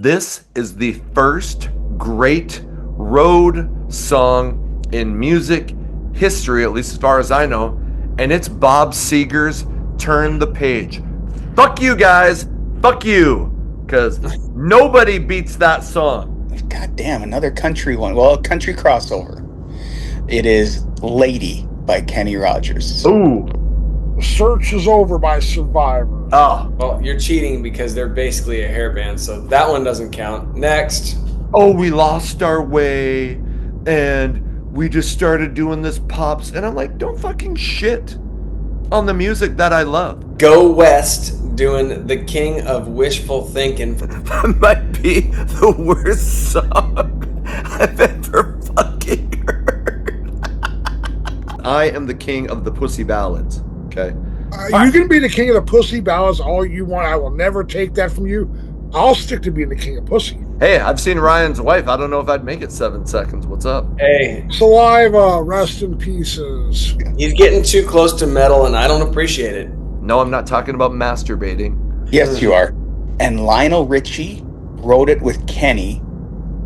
This is the first great road song in music history, at least as far as I know, and it's Bob Seger's Turn the Page. Fuck you guys, fuck you, because nobody beats that song. God damn, another country one. Well, a country crossover. It is Lady by Kenny Rogers. Ooh. Search is Over by Survivor. Oh. Well, you're cheating because they're basically a hair band, so that one doesn't count. Next. Oh, we lost our way, and we just started doing this pops, and I'm like, don't fucking shit on the music that I love. Go West doing the King of Wishful Thinking. That might be the worst song I've ever fucking heard. I am the king of the pussy ballads, okay? You can be the king of the pussy ballads all you want. I will never take that from you. I'll stick to being the king of pussy. Hey, I've seen Ryan's wife. I don't know if I'd make it 7 seconds. What's up? Hey, Saliva, rest in pieces. he's getting too close to metal, and I don't appreciate it. No, I'm not talking about masturbating. Yes, you are. And Lionel Richie wrote it with Kenny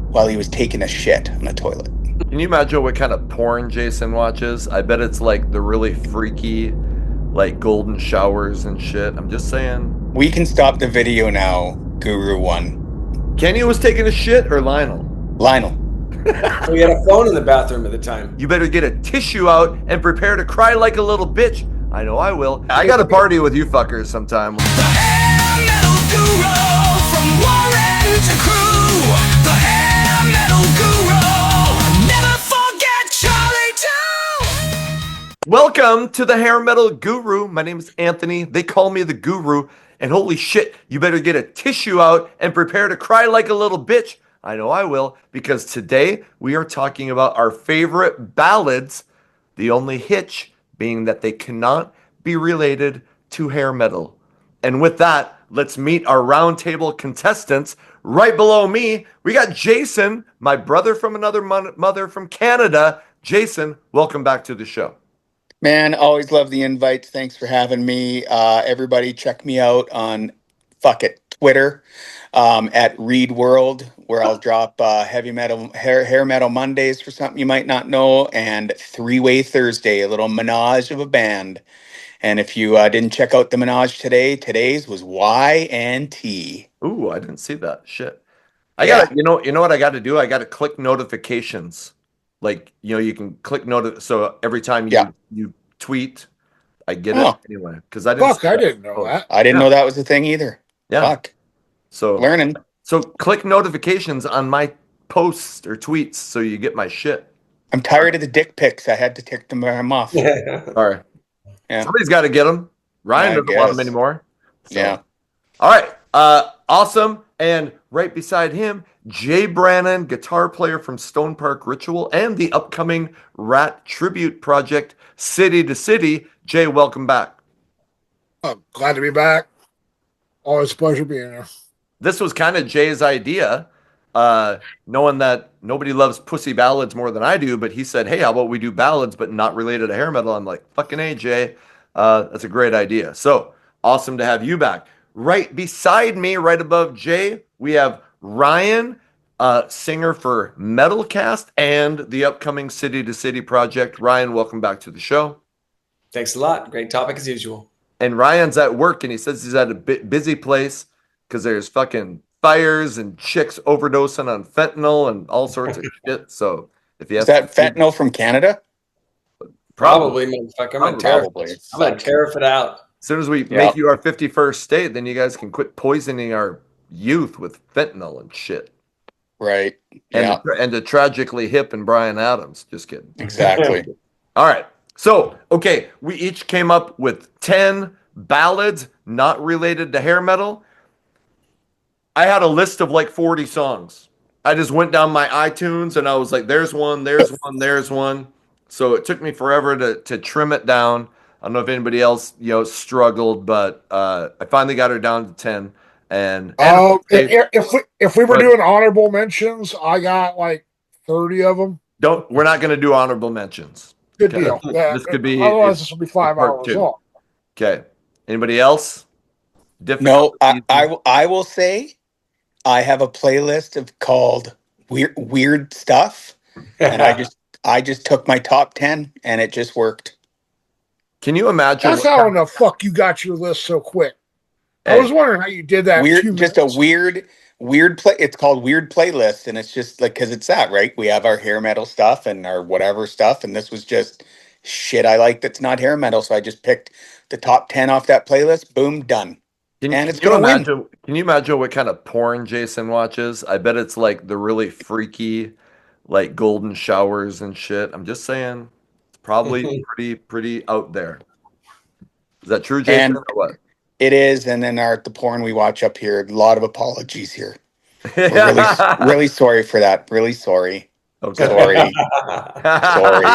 while he was taking a shit on the toilet. Can you imagine what kind of porn Jason watches? I bet it's like the really freaky, like golden showers and shit. I'm just saying. We can stop the video now, Guru One. Kenny was taking a shit or Lionel? Lionel. So we had a phone in the bathroom at the time. You better get a tissue out and prepare to cry like a little bitch. I know I will. I got to party with you fuckers sometime. The hair metal guru from Warren to Crew. The hair metal guru. Never forget Charlie too. Welcome to the Hair Metal Guru. My name is Anthony. They call me the Guru. And holy shit, you better get a tissue out and prepare to cry like a little bitch. I know I will, because today we are talking about our favorite ballads, the only hitch being that they cannot be related to hair metal. And with that, let's meet our roundtable contestants. Right below me, we got Jason, my brother from another mother from Canada. Jason, welcome back to the show. Man, always love the invites. Thanks for having me. Everybody check me out on Twitter at Read World, where I'll drop heavy metal hair metal Mondays for something you might not know, and Three-Way Thursday, a little menage of a band. And if you didn't check out the menage today, today's was Y and T. Ooh, I didn't see that. Shit. I gotta, you know what I gotta do? I gotta click notifications. Like, you can click so every time you tweet, I get it anyway. Because I didn't know that. I didn't know that was a thing either. Yeah. Fuck. So learning. So click notifications on my posts or tweets so you get my shit. I'm tired of the dick pics. I had to tick them off. Sorry. Yeah. Somebody's got to get them. Ryan doesn't want them anymore. So. Yeah. All right. Awesome. And right beside him, Jay Brannon, guitar player from Stone Park Ritual and the upcoming Rat tribute project, City to City. Jay, welcome back. Glad to be back. Always a pleasure being here. This was kind of Jay's idea, knowing that nobody loves pussy ballads more than I do, but he said, hey, how about we do ballads but not related to hair metal? I'm like, fucking A, Jay. That's a great idea. So awesome to have you back. Right beside me, right above Jay, we have Ryan, singer for Metalcast and the upcoming City to City project. Ryan, welcome back to the show. Thanks a lot. Great topic as usual. And Ryan's at work, and he says he's at a busy place because there's fucking fires and chicks overdosing on fentanyl and all sorts of shit. So if you have Is that fentanyl from Canada? Probably, motherfucker. I'm gonna tariff it out. As soon as we make you our 51st state, then you guys can quit poisoning our youth with fentanyl and shit. Right. And the tragically hip and Bryan Adams. Just kidding. Exactly. All right. So, okay, we each came up with 10 ballads not related to hair metal. I had a list of like 40 songs. I just went down my iTunes and I was like, there's one, there's one, there's one. So it took me forever to trim it down. I don't know if anybody else, struggled, but I finally got her down to 10. And if we were doing honorable mentions, I got like 30 of them. We're not going to do honorable mentions. Good deal. Yeah, this could be. Otherwise, this will be 5 hours long. Okay. Anybody else? No, I will say I have a playlist of called weird stuff, and I just took my top 10 and it just worked. Can you imagine That's what how in the fuck you got your list so quick. I Hey, was wondering how you did that. In 2 Weird, just a minutes. weird play. It's called weird playlist, and it's just like because it's that right. We have our hair metal stuff and our whatever stuff, and this was just shit I like that's not hair metal. So I just picked the top 10 off that playlist. Boom, done. And it's can you gonna win. imagine? Can you imagine what kind of porn Jason watches? I bet it's like the really freaky, like golden showers and shit. I'm just saying, it's probably pretty out there. Is that true, Jason, And or what? it is. And then the porn we watch up here. A lot of apologies here. We're really sorry for that. Really sorry. Okay. Sorry. Sorry.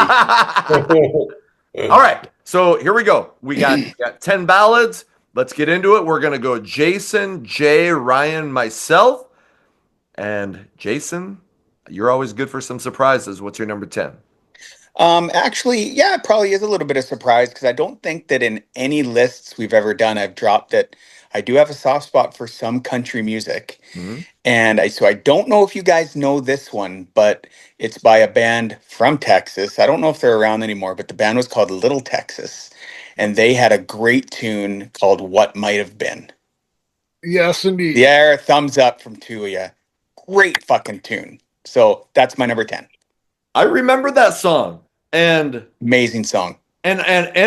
All right. So here we go. We got 10 ballads. Let's get into it. We're going to go Jason, Jay, Ryan, myself. And Jason, you're always good for some surprises. What's your number 10? Actually, yeah, it probably is a little bit of surprise because I don't think that in any lists we've ever done, I've dropped it. I do have a soft spot for some country music. Hmm. And so I don't know if you guys know this one, but it's by a band from Texas. I don't know if they're around anymore, but the band was called Little Texas. And they had a great tune called What Might Have Been. Yes, indeed. Yeah, thumbs up from two of you. Great fucking tune. So that's my number 10. I remember that song. And Amazing song. and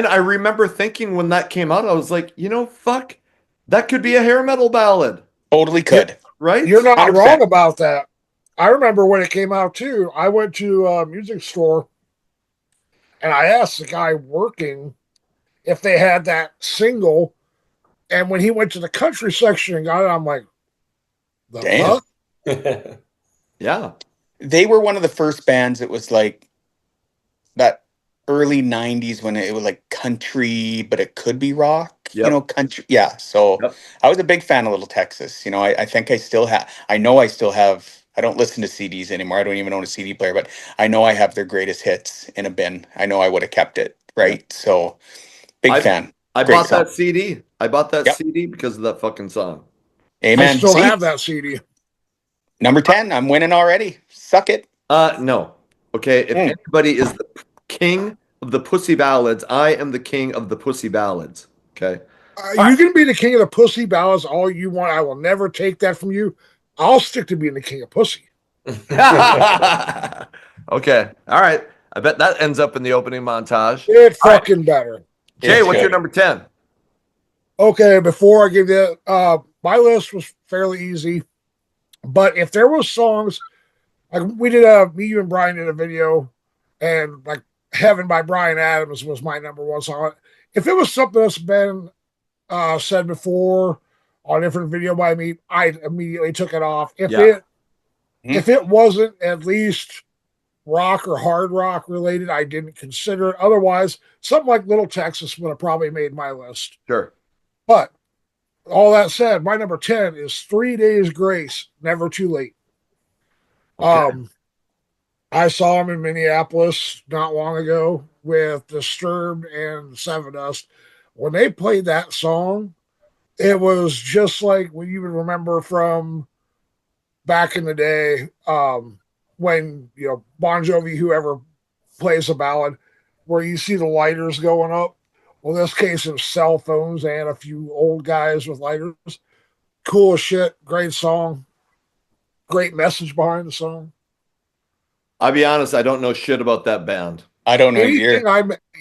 I remember thinking when that came out, I was like, fuck, that could be a hair metal ballad, Totally could. right? You're not 100%. wrong about that. I remember when it came out too. I went to a music store and I asked the guy working if they had that single. And when he went to the country section and got it, I'm like, the Damn. fuck? Yeah. They were one of the first bands that was like that early 90s when it was like country, but it could be rock, Yep. country. Yeah. So Yep. I was a big fan of Little Texas. I think I still have, I don't listen to CDs anymore. I don't even own a CD player, but I know I have their greatest hits in a bin. I know I would have kept it. Right. So big fan. I Great bought song. that CD. I bought that Yep. CD because of that fucking song. Amen. I still See? have that CD. Number 10. I'm winning already. Suck it. No. Okay. If anybody is the king of the pussy ballads, I am the king of the pussy ballads. Okay. You can be the king of the pussy ballads all you want. I will never take that from you. I'll stick to being the king of pussy. Okay. All right. I bet that ends up in the opening montage. It fucking better. Jay, It's what's your good. number 10? Okay, before I give you my list was fairly easy. But if there was songs like we did me, you and Brian did a video, and like Heaven by Brian Adams was my number one song. If it was something that's been said before on a different video by me, I immediately took it off. If it wasn't at least rock or hard rock related, I didn't consider it. Otherwise, something like Little Texas would have probably made my list. Sure. But all that said, my number 10 is 3 Days Grace, Never Too Late. Okay. I saw him in Minneapolis not long ago with Disturbed and Seven Dust. When they played that song, it was just like what you would remember from back in the day, when Bon Jovi, whoever plays a ballad, where you see the lighters going up. Well, in this case, it was cell phones and a few old guys with lighters. Cool as shit. Great song. Great message behind the song. I'll be honest, I don't know shit about that band. I don't know. You're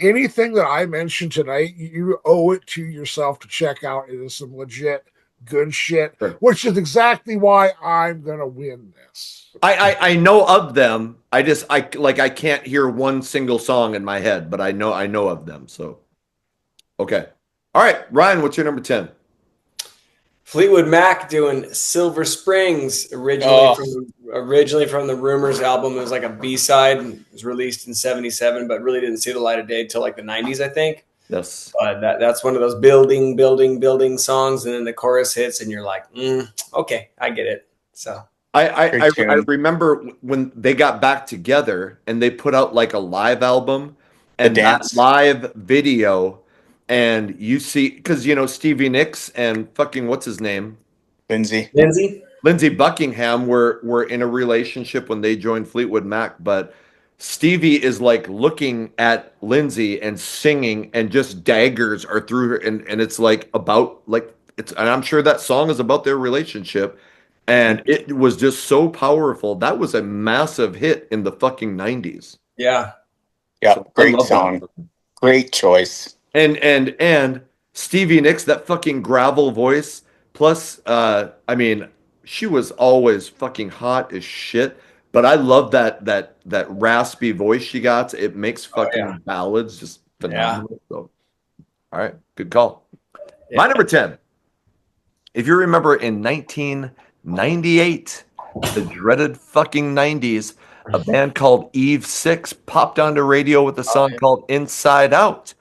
Anything that I mentioned tonight, you owe it to yourself to check out. It is some legit good shit, Sure. which is exactly why I'm gonna win this. I know of them. I can't hear one single song in my head, but I know of them. So okay. All right, Ryan, what's your number 10? Fleetwood Mac doing Silver Springs, originally from the Rumors album. It was like a B-side. It was released in 77, but really didn't see the light of day till like the 90s, I think. Yes. But that's one of those building songs, and then the chorus hits, and you're like, okay, I get it. So I remember when they got back together and they put out like a live album and that live video, and you see, because Stevie Nicks and fucking what's his name, Lindsay. Lindsey Buckingham were in a relationship when they joined Fleetwood Mac, but Stevie is like looking at Lindsay and singing, and just daggers are through her, and it's like about like it's, and I'm sure that song is about their relationship, and it was just so powerful. That was a massive hit in the fucking 90s. Yeah. Yeah, So I great love song. that. Great choice. And Stevie Nicks, that fucking gravel voice. Plus, I mean, she was always fucking hot as shit. But I love that raspy voice she got. It makes fucking ballads just phenomenal. So, all right, good call. Yeah. My number 10. If you remember in 1998, the dreaded fucking 90s, a band called Eve 6 popped onto radio with a song called Inside Out.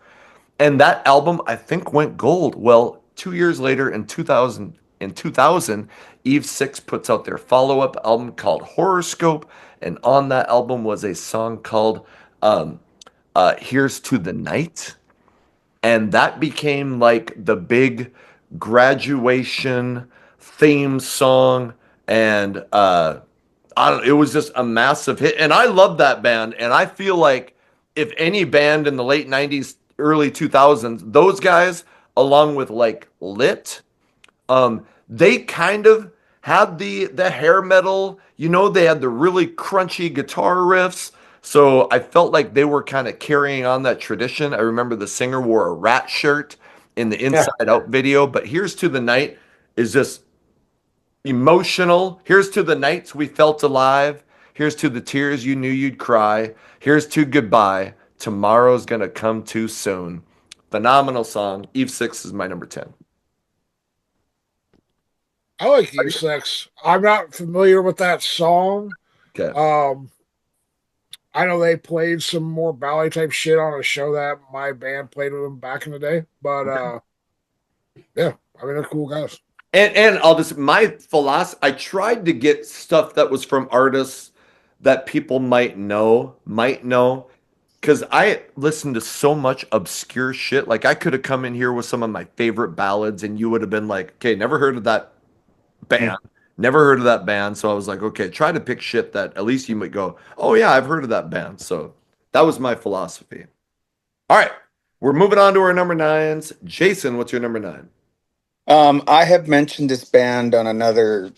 And that album, I think, went gold. Well, 2 years later, in 2000, Eve 6 puts out their follow-up album called Horoscope, and on that album was a song called Here's to the Night. And that became like the big graduation theme song. And I don't, it was just a massive hit. And I love that band. And I feel like if any band in the late 90s, early 2000s, those guys, along with like Lit, they kind of had the hair metal, they had the really crunchy guitar riffs. So I felt like they were kind of carrying on that tradition. I remember the singer wore a rat shirt in the Inside Out video, but Here's to the Night is just emotional. Here's to the nights we felt alive. Here's to the tears you knew you'd cry. Here's to goodbye. Tomorrow's gonna come too soon. Phenomenal song. Eve 6 is my number 10. I like Eve 6. I'm not familiar with that song. Okay. I know they played some more ballet type shit on a show that my band played with them back in the day. But yeah, I mean, they're cool guys. And I'll just, my philosophy, I tried to get stuff that was from artists that people might know, because I listened to so much obscure shit. Like I could have come in here with some of my favorite ballads, and you would have been like, okay, never heard of that band, never heard of that band. So I was like, okay, try to pick shit that at least you might go, oh yeah, I've heard of that band. So that was my philosophy. All right, we're moving on to our number 9s. Jason, what's your number 9? I have mentioned this band on another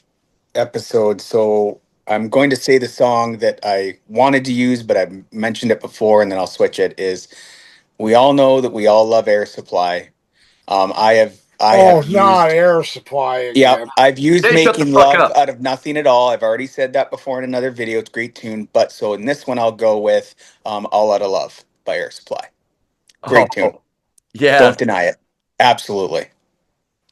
episode, so I'm going to say the song that I wanted to use, but I've mentioned it before, and then I'll switch it. Is we all know that we all love Air Supply. I have not used, Air Supply again. yeah, I've used Hey, shut the Making fuck Love up. Out of Nothing at All. I've already said that before in another video. It's a great tune, but so in this one, I'll go with All Out of Love by Air Supply. Great tune. Yeah. Don't deny it. Absolutely.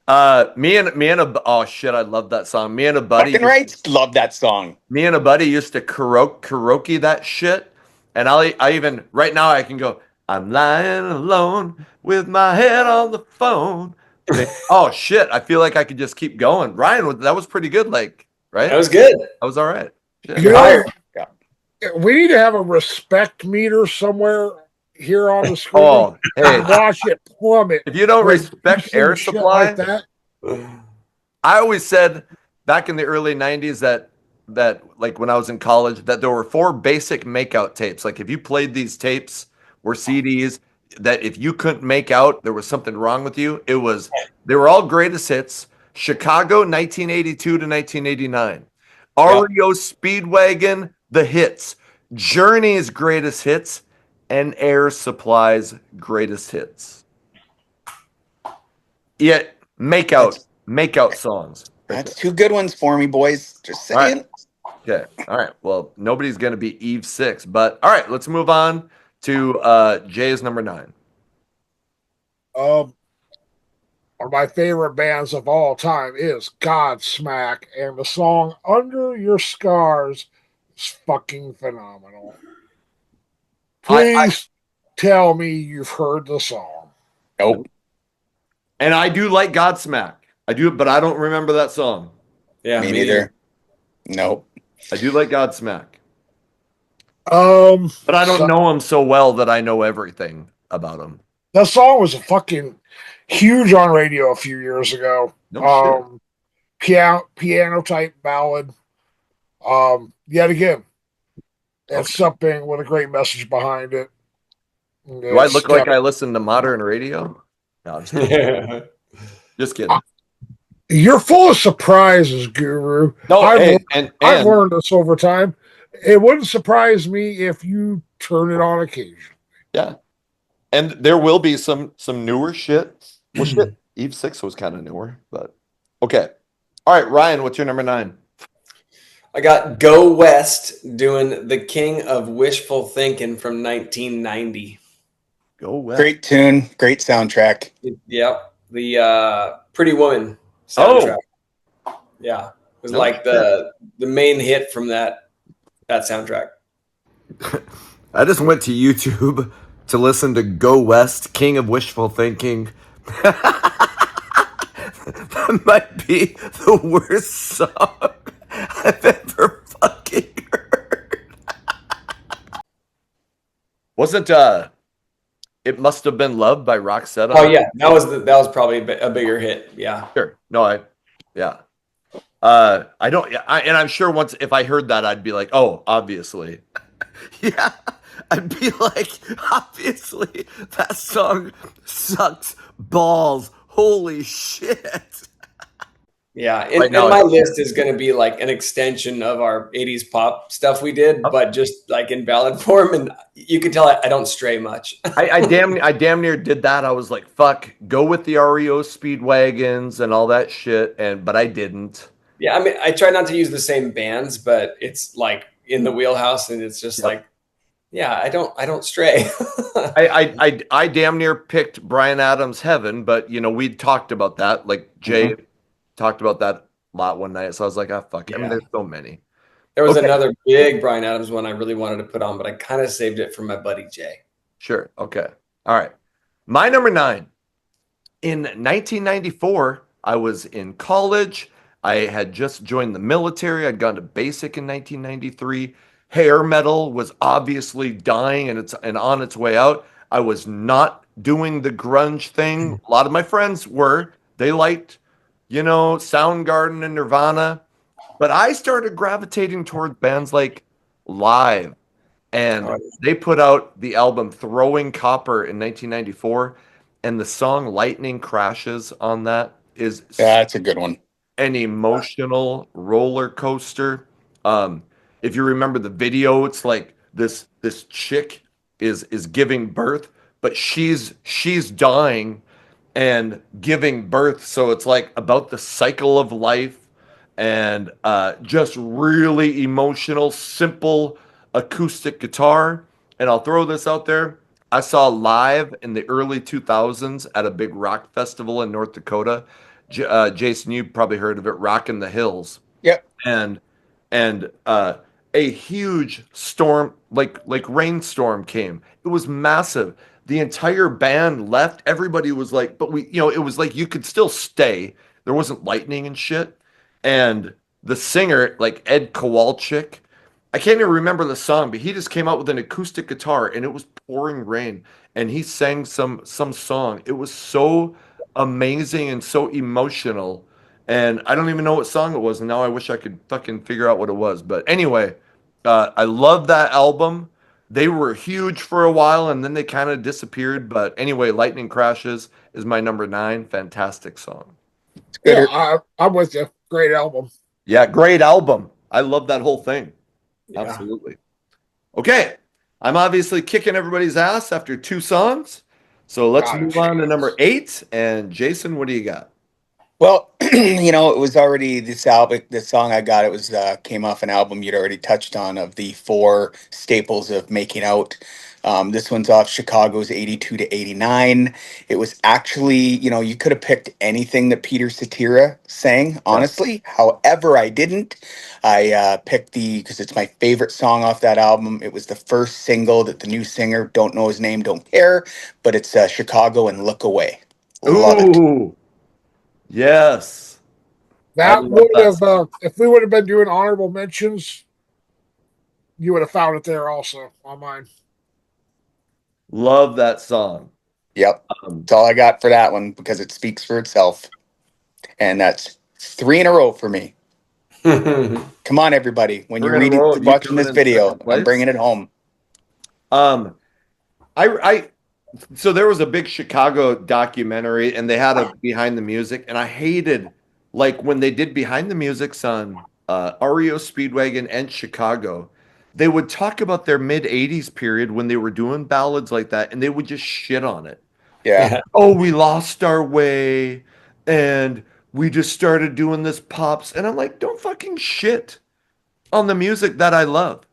Me and oh shit, I love that song. Me and a buddy, Fucking right. Love that song. me and a buddy used to karaoke that shit, and I even right now I can go. I'm lying alone with my head on the phone. Oh shit, I feel like I could just keep going. Ryan, that was pretty good. Like, right? That was good. That was all right. Shit. You know, Yeah. we need to have a respect meter somewhere here on the screen. Oh, hey, and watch it plummet. if you don't when respect you see Air shit Supply, like that. I always said back in the early 90s that like when I was in college that there were 4 basic makeout tapes. Like if you played these tapes or CDs, that if you couldn't make out, there was something wrong with you. They were all greatest hits. Chicago 1982 to 1989. REO Speedwagon, the hits. Journey's greatest hits, and Air Supply's greatest hits. Yet makeout songs. That's 2 good ones for me, boys. Just saying. Okay. All right. Well, nobody's going to be Eve 6, but all right, let's move on to Jay's number 9. One of my favorite bands of all time is Godsmack, and the song Under Your Scars is fucking phenomenal. Please tell me you've heard the song. Nope. And I do like Godsmack. I do, but I don't remember that song. Yeah, Me neither. Nope. I do like Godsmack. But I don't know him so well that I know everything about him. That song was fucking huge on radio a few years ago. No shit. piano type ballad. Yet again, it's something with a great message behind it. Do I look like I listen to modern radio? No, I'm just kidding. Yeah. Just kidding. You're full of surprises, Guru. No, I've and learned this over time. It wouldn't surprise me if you turn it on occasion. yeah, and there will be some newer shit. Well, shit, Eve 6 was kind of newer, but okay. All right, Ryan, what's your number 9? I got Go West doing The King of Wishful Thinking from 1990. Go West. Great tune, great soundtrack. Yep. The Pretty Woman soundtrack. Yeah. It was No like shit. the main hit from that soundtrack. I just went to YouTube to listen to Go West, King of Wishful Thinking. That might be the worst song I've ever fucking heard. Wasn't It Must Have Been Love by Roxette? Oh yeah, that was probably a bigger hit. Yeah. Sure. No, yeah. I don't, and I'm sure once if I heard that, I'd be like, oh, obviously. Yeah, I'd be like, obviously, that song sucks balls. Holy shit. Yeah, and, Right now and my it's- list is going to be like an extension of our 80s pop stuff we did, but just like in ballad form. And you can tell I don't stray much. I damn near did that. I was like, fuck, go with the REO Speedwagons and all that shit, but I didn't. Yeah, I mean, I try not to use the same bands, but it's like in the wheelhouse, and it's just like, yeah, I don't stray. I damn near picked Bryan Adams' Heaven, but we'd talked about that. Like Jay talked about that a lot one night, so I was like, ah, fuck it. I mean, there's so many. There was Okay. another big Bryan Adams one I really wanted to put on, but I kind of saved it for my buddy Jay. Sure. Okay. All right. My number 9. In 1994, I was in college. I had just joined the military. I'd gone to basic in 1993. Hair metal was obviously dying and on its way out. I was not doing the grunge thing. A lot of my friends were. They liked, Soundgarden and Nirvana. But I started gravitating toward bands like Live. And they put out the album Throwing Copper in 1994. And the song Lightning Crashes on that is That's a good one. an emotional roller coaster. If you remember the video, it's like this chick is giving birth, but she's dying and giving birth. So it's like about the cycle of life and just really emotional, simple acoustic guitar. And I'll throw this out there. I saw Live in the early 2000s at a big rock festival in North Dakota. Jason, you probably heard of it, Rockin' the Hills. Yep. And a huge storm, like rainstorm came. It was massive. The entire band left. Everybody was like, but it was like you could still stay. There wasn't lightning and shit. And the singer, like Ed Kowalczyk, I can't even remember the song, but he just came out with an acoustic guitar and it was pouring rain and he sang some song. It was so amazing and so emotional. And I don't even know what song it was, and now I wish I could fucking figure out what it was. But anyway, I love that album. They were huge for a while and then they kind of disappeared. But anyway, Lightning Crashes is my number 9. Fantastic song. Yeah, I'm with you. Great album. Yeah, great album. I love that whole thing. Yeah. Absolutely. Okay. I'm obviously kicking everybody's ass after 2 songs. So let's move on to number 8. And Jason, what do you got? Well, it was already this album, this song I got, it was came off an album you'd already touched on of the 4 staples of making out. This one's off Chicago's 82 to 89. It was actually, you could have picked anything that Peter Cetera sang, honestly. However, I didn't. I picked because it's my favorite song off that album. It was the first single that the new singer, don't know his name, don't care, but it's Chicago and Look Away. Love it. Ooh. Yes. That would have, if we would have been doing honorable mentions, you would have found it there also on mine. Love that song. Yep. That's all I got for that one because it speaks for itself. And that's 3 in a row for me. Come on, everybody. When you're 3 in a row of you watching coming this in video, second place? I'm bringing it home. So there was a big Chicago documentary and they had a behind the music, and I hated like when they did behind the musics on REO Speedwagon and Chicago, they would talk about their mid 80s period when they were doing ballads like that, and they would just shit on it. Yeah. Oh, we lost our way and we just started doing this pops. And I'm like, don't fucking shit on the music that I love.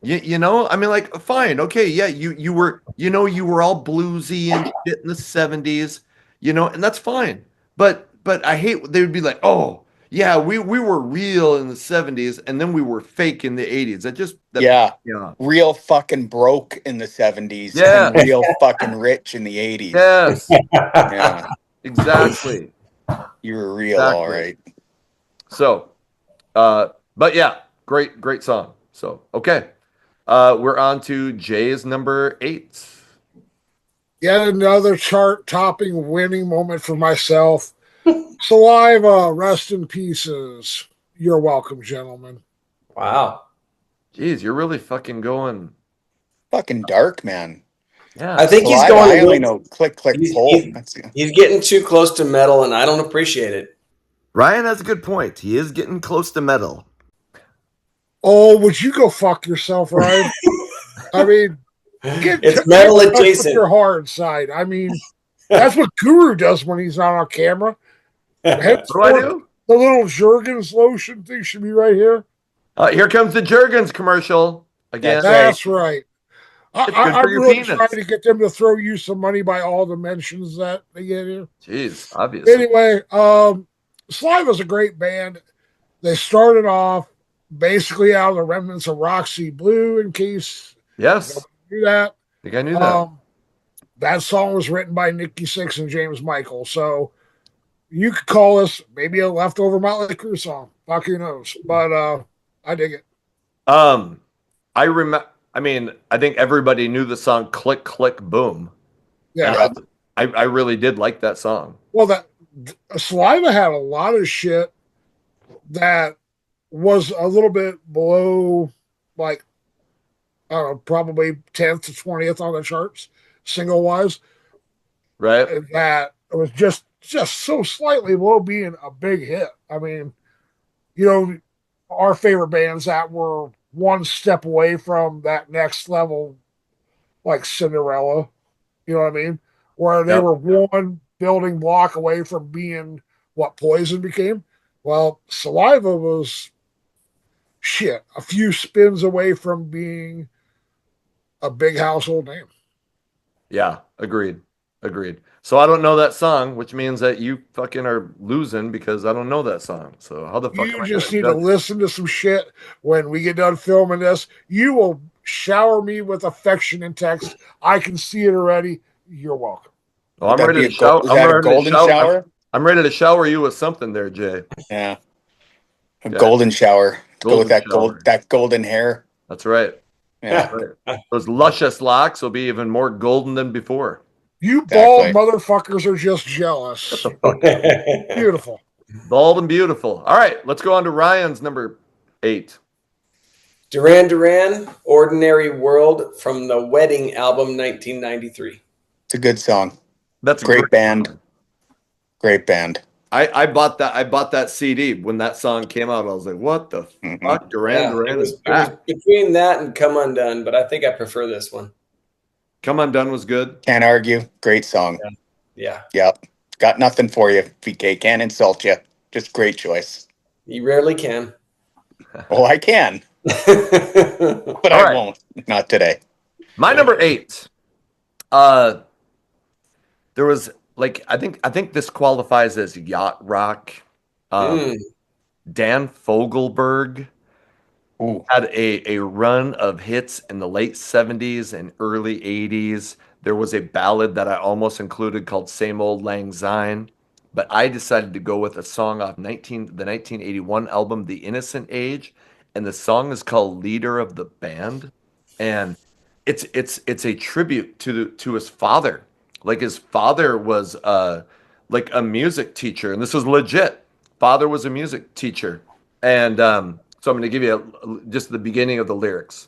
You know, I mean, like, fine, okay, yeah, you were, you were all bluesy and shit in the 70s, and that's fine. But I hate they would be like, oh, yeah, we were real in the 70s and then we were fake in the 80s. That Yeah. yeah. Real fucking broke in the 70s Yeah. and real fucking rich in the 80s. Yes, Yeah. exactly. You were real, all Exactly. right. So, but yeah, great song. So, okay. We're on to Jay's number 8. Yet another chart topping winning moment for myself. Saliva, rest in pieces. You're welcome, gentlemen. Wow. Jeez, you're really fucking going. Fucking dark, man. Yeah. I think he's Saliva, going. I only know click, click, He's, pull. he's, he's getting too close to metal, and I don't appreciate it. Ryan has a good point. He is getting close to metal. Oh, would you go fuck yourself, Ryan? I mean, It's metal get in touch with adjacent. your hard side. I mean, that's what Guru does when he's not on camera. What do I do? The little Jergens lotion thing should be right here. Here comes the Jergens commercial again. That's That's right. It's good I'm for your really penis. trying to get them to throw you some money by all the mentions that they get here. Jeez, obviously. Anyway, Saliva's a great band. They started off basically out of the remnants of Roxy Blue, in case Yes, you knew that. I think I knew that. That song was written by Nikki Sixx and James Michael. So you could call this maybe a leftover Motley Crue song. Fuck, who knows? But I dig it. I remember. I mean, I think everybody knew the song "Click Click Boom." Yeah. And I really did like that song. Well, that Saliva had a lot of shit that was a little bit below, like, I don't know, probably 10th to 20th on the charts, single wise. Right? That it was just so slightly below being a big hit. I mean, our favorite bands that were one step away from that next level, like Cinderella, you know what I mean? Where they Yep. were one building block away from being what Poison became. Well, Saliva was a few spins away from being a big household name. Yeah, agreed. So I don't know that song, which means that you fucking are losing because I don't know that song. So how the fuck am You I just gonna need to judge? listen to some shit when we get done filming this. You will shower me with affection and text. I can see it already. You're welcome. Oh, I'm That'd ready be to shower. is that a golden shower? I'm ready to shower you with something there, Jay. Yeah. A Yeah. golden shower. Go with Golden shower. that golden hair. That's right. Yeah. Right. Those luscious locks will be even more golden than before. You Exactly. bald motherfuckers are just jealous. Beautiful. Bald and beautiful. All right, let's go on to Ryan's number 8. Duran Duran, Ordinary World from the Wedding album, 1993. It's a good song. That's a Great band. song. Great band. I bought that CD when that song came out. I was like, what the fuck? Duran Duran is it was back. between that and Come Undone, but I think I prefer this one. Come Undone was good. Can't argue. Great song. Yeah. Yep. Got nothing for you, PK. Can't insult you. Just great choice. You rarely can. Oh, I can, but I won't. Not today. My number 8. There was like I think this qualifies as yacht rock. Dan Fogelberg had a run of hits in the late 70s and early 80s. There was a ballad that I almost included called Same Old Lang Syne, but I decided to go with a song off the 1981 album The Innocent Age, and the song is called Leader of the Band, and it's a tribute to his father. Like his father was like a music teacher, and this was legit. father was a music teacher. And so I'm going to give you just the beginning of the lyrics.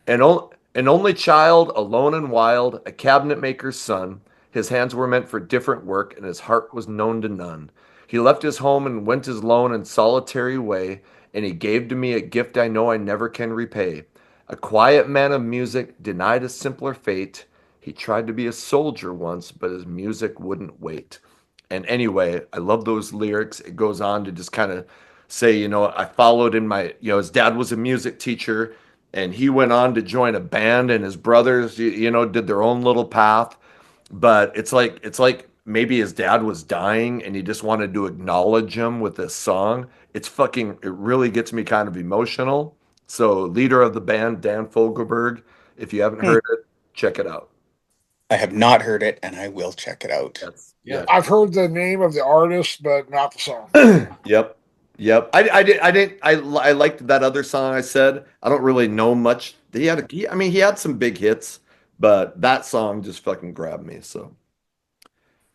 An only child, alone and wild, a cabinet maker's son. His hands were meant for different work, and his heart was known to none. He left his home and went his lone and solitary way, and he gave to me a gift I know I never can repay. A quiet man of music, denied a simpler fate. He tried to be a soldier once, but his music wouldn't wait. And anyway, I love those lyrics. It goes on to just kind of say, I followed in my, his dad was a music teacher and he went on to join a band and his brothers, did their own little path. But it's like maybe his dad was dying and he just wanted to acknowledge him with this song. It really gets me kind of emotional. So, leader of the band, Dan Fogelberg, if you haven't heard it, check it out. I have not heard it, and I will check it out. Yeah. I've heard the name of the artist, but not the song. Yep. Yep. I liked that other song I said. I don't really know much. He had some big hits, but that song just fucking grabbed me. So,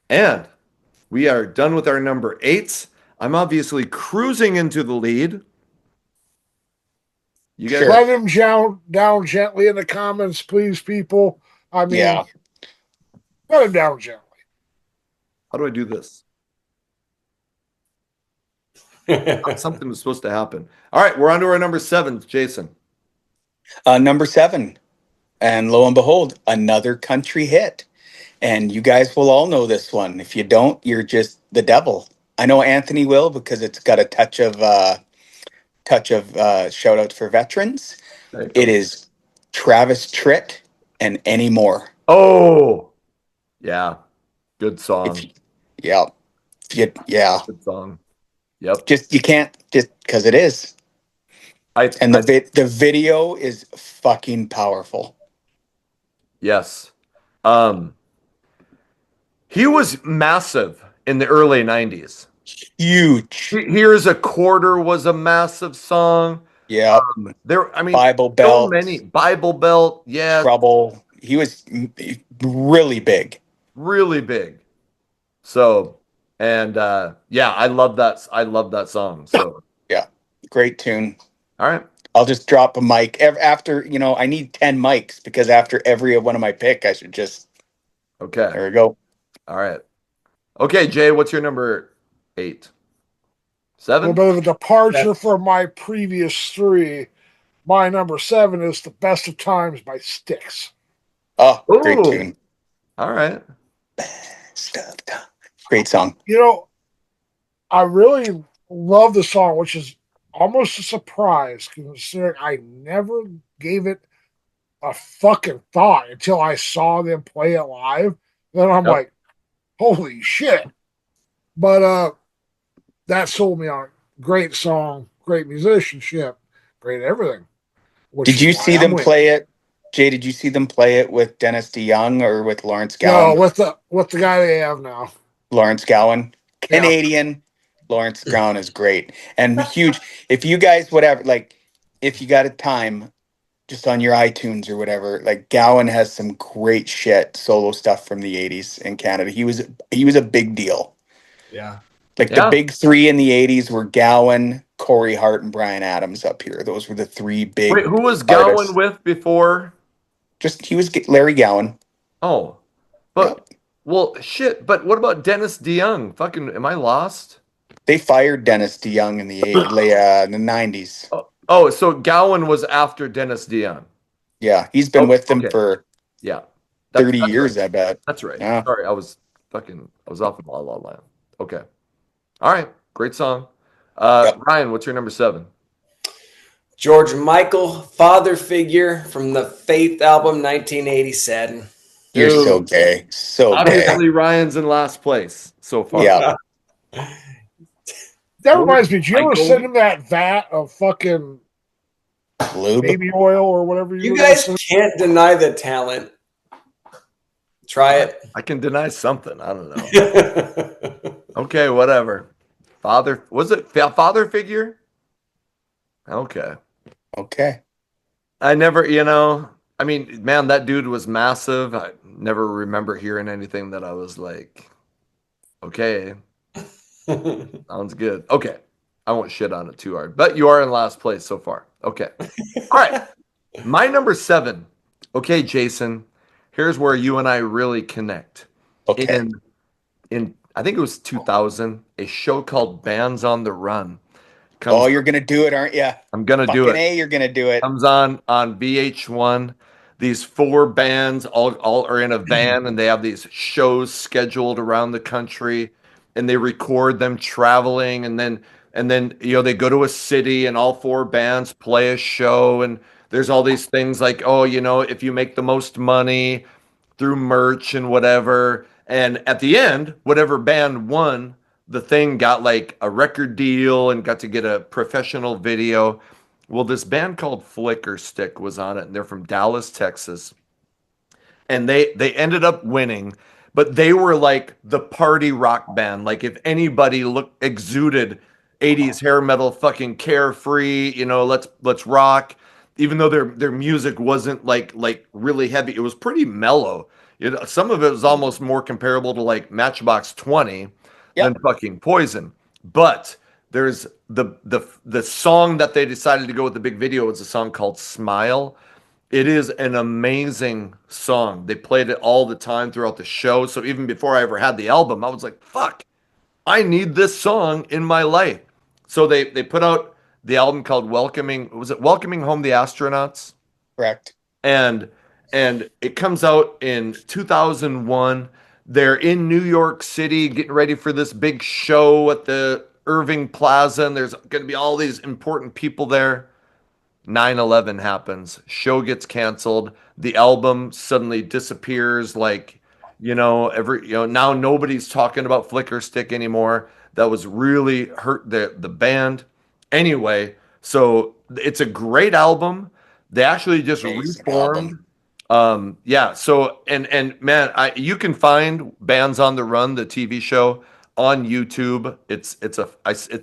and we are done with our number 8s. I'm obviously cruising into the lead. You guys, Sure. Let him down gently in the comments, please, people. I mean, Yeah. let him down gently. how do I do this? Something was supposed to happen. All right, we're on to our number 7, Jason. Number 7, and lo and behold, another country hit. And you guys will all know this one. If you don't, you're just the devil. I know Anthony will because it's got a touch of shout out for veterans. It is Travis Tritt and Any More. Oh, yeah, good song. Yeah. Good song. Yep. You can't just because it is. And the video is fucking powerful. Yes. He was massive in the early 90s. Huge. Here's a Quarter was a massive song. Yeah. so Bible Belt. many. Bible Belt, yeah. Trouble. He was really big. Really big. So, and I love that song. So, yeah. Great tune. all right. I'll just drop a mic after, I need 10 mics because after every one of my pick, I should just. Okay. There we go. All right. Okay, Jay, what's your number 8? 7? A little bit of a departure from my previous 3. My number 7 is The Best of Times by Styx. Oh, great tune. All right. Best of Times. Great song. I really love the song, which is almost a surprise considering I never gave it a fucking thought until I saw them play it live. Then I'm like, holy shit. But that sold me on it. Great song, great musicianship, great everything. Did you see them play it? Jay, did you see them play it with Dennis DeYoung or with Lawrence Gowan? No, with the guy they have now. Lawrence Gowan. Canadian. Lawrence Gowan is great. And huge. If you guys, if you got a time, just on your iTunes or whatever, Gowan has some great shit, solo stuff from the 80s in Canada. He was a big deal. Yeah. The big 3 in the 80s were Gowan, Corey Hart, and Bryan Adams up here. Those were the 3 big. Wait, who was artists. Gowan with before? He was Larry Gowan. Oh, but well, shit. But what about Dennis DeYoung? Fucking, am I lost? They fired Dennis DeYoung in the 90s. Oh, so Gowan was after Dennis DeYoung. Yeah, he's been with them for 30 years, right. I bet. That's right. Yeah. Sorry, I was off in La La Land. Okay. All right, great song. Ryan, what's your number 7? George Michael, Father Figure from the Faith album, 1987. You're so gay. So obviously, gay. Ryan's in last place so far. Yeah. That reminds me, did you ever send him that vat of fucking lube? Baby oil or whatever you guys can't deny the talent. Try it. I can deny something. I don't know. Okay, whatever. Was it Father Figure? Okay. I never, I mean, man, that dude was massive. I never remember hearing anything that I was like, okay. Sounds good. Okay. I won't shit on it too hard, but you are in last place so far. Okay. All right. My number 7. Okay, Jason. Here's where you and I really connect. Okay. In I think it was 2000, a show called Bands on the Run Oh, comes. you're gonna do it, aren't you? I'm gonna do Fucking it. A, you're gonna do it. Comes on VH1. These 4 bands all are in a van, and they have these shows scheduled around the country, and they record them traveling, and then they go to a city, and all 4 bands play a show, and there's all these things like, oh, if you make the most money through merch and whatever, and at the end, whatever band won the thing got like a record deal and got to get a professional video. Well, this band called Flicker Stick was on it, and they're from Dallas, Texas, and they ended up winning, but they were like the party rock band. Like if anybody exuded 80s hair metal, fucking carefree, let's rock. Even though their music wasn't like really heavy, it was pretty mellow. Some of it was almost more comparable to like Matchbox 20 than Yep. fucking Poison. But there's the song that they decided to go with the big video was a song called Smile. It is an amazing song. They played it all the time throughout the show. So even before I ever had the album, I was like, fuck, I need this song in my life. So they put out the album called Welcoming Home the Astronauts? Correct. And it comes out in 2001. They're in New York City getting ready for this big show at the Irving Plaza, and there's going to be all these important people there. 9/11 happens, show gets canceled, the album suddenly disappears, like, now nobody's talking about Flicker Stick anymore. That was really hurt the band. Anyway, so it's a great album. They actually just Amazing reformed. album. Yeah, so and man, you can find Bands on the Run, the TV show, on YouTube. It's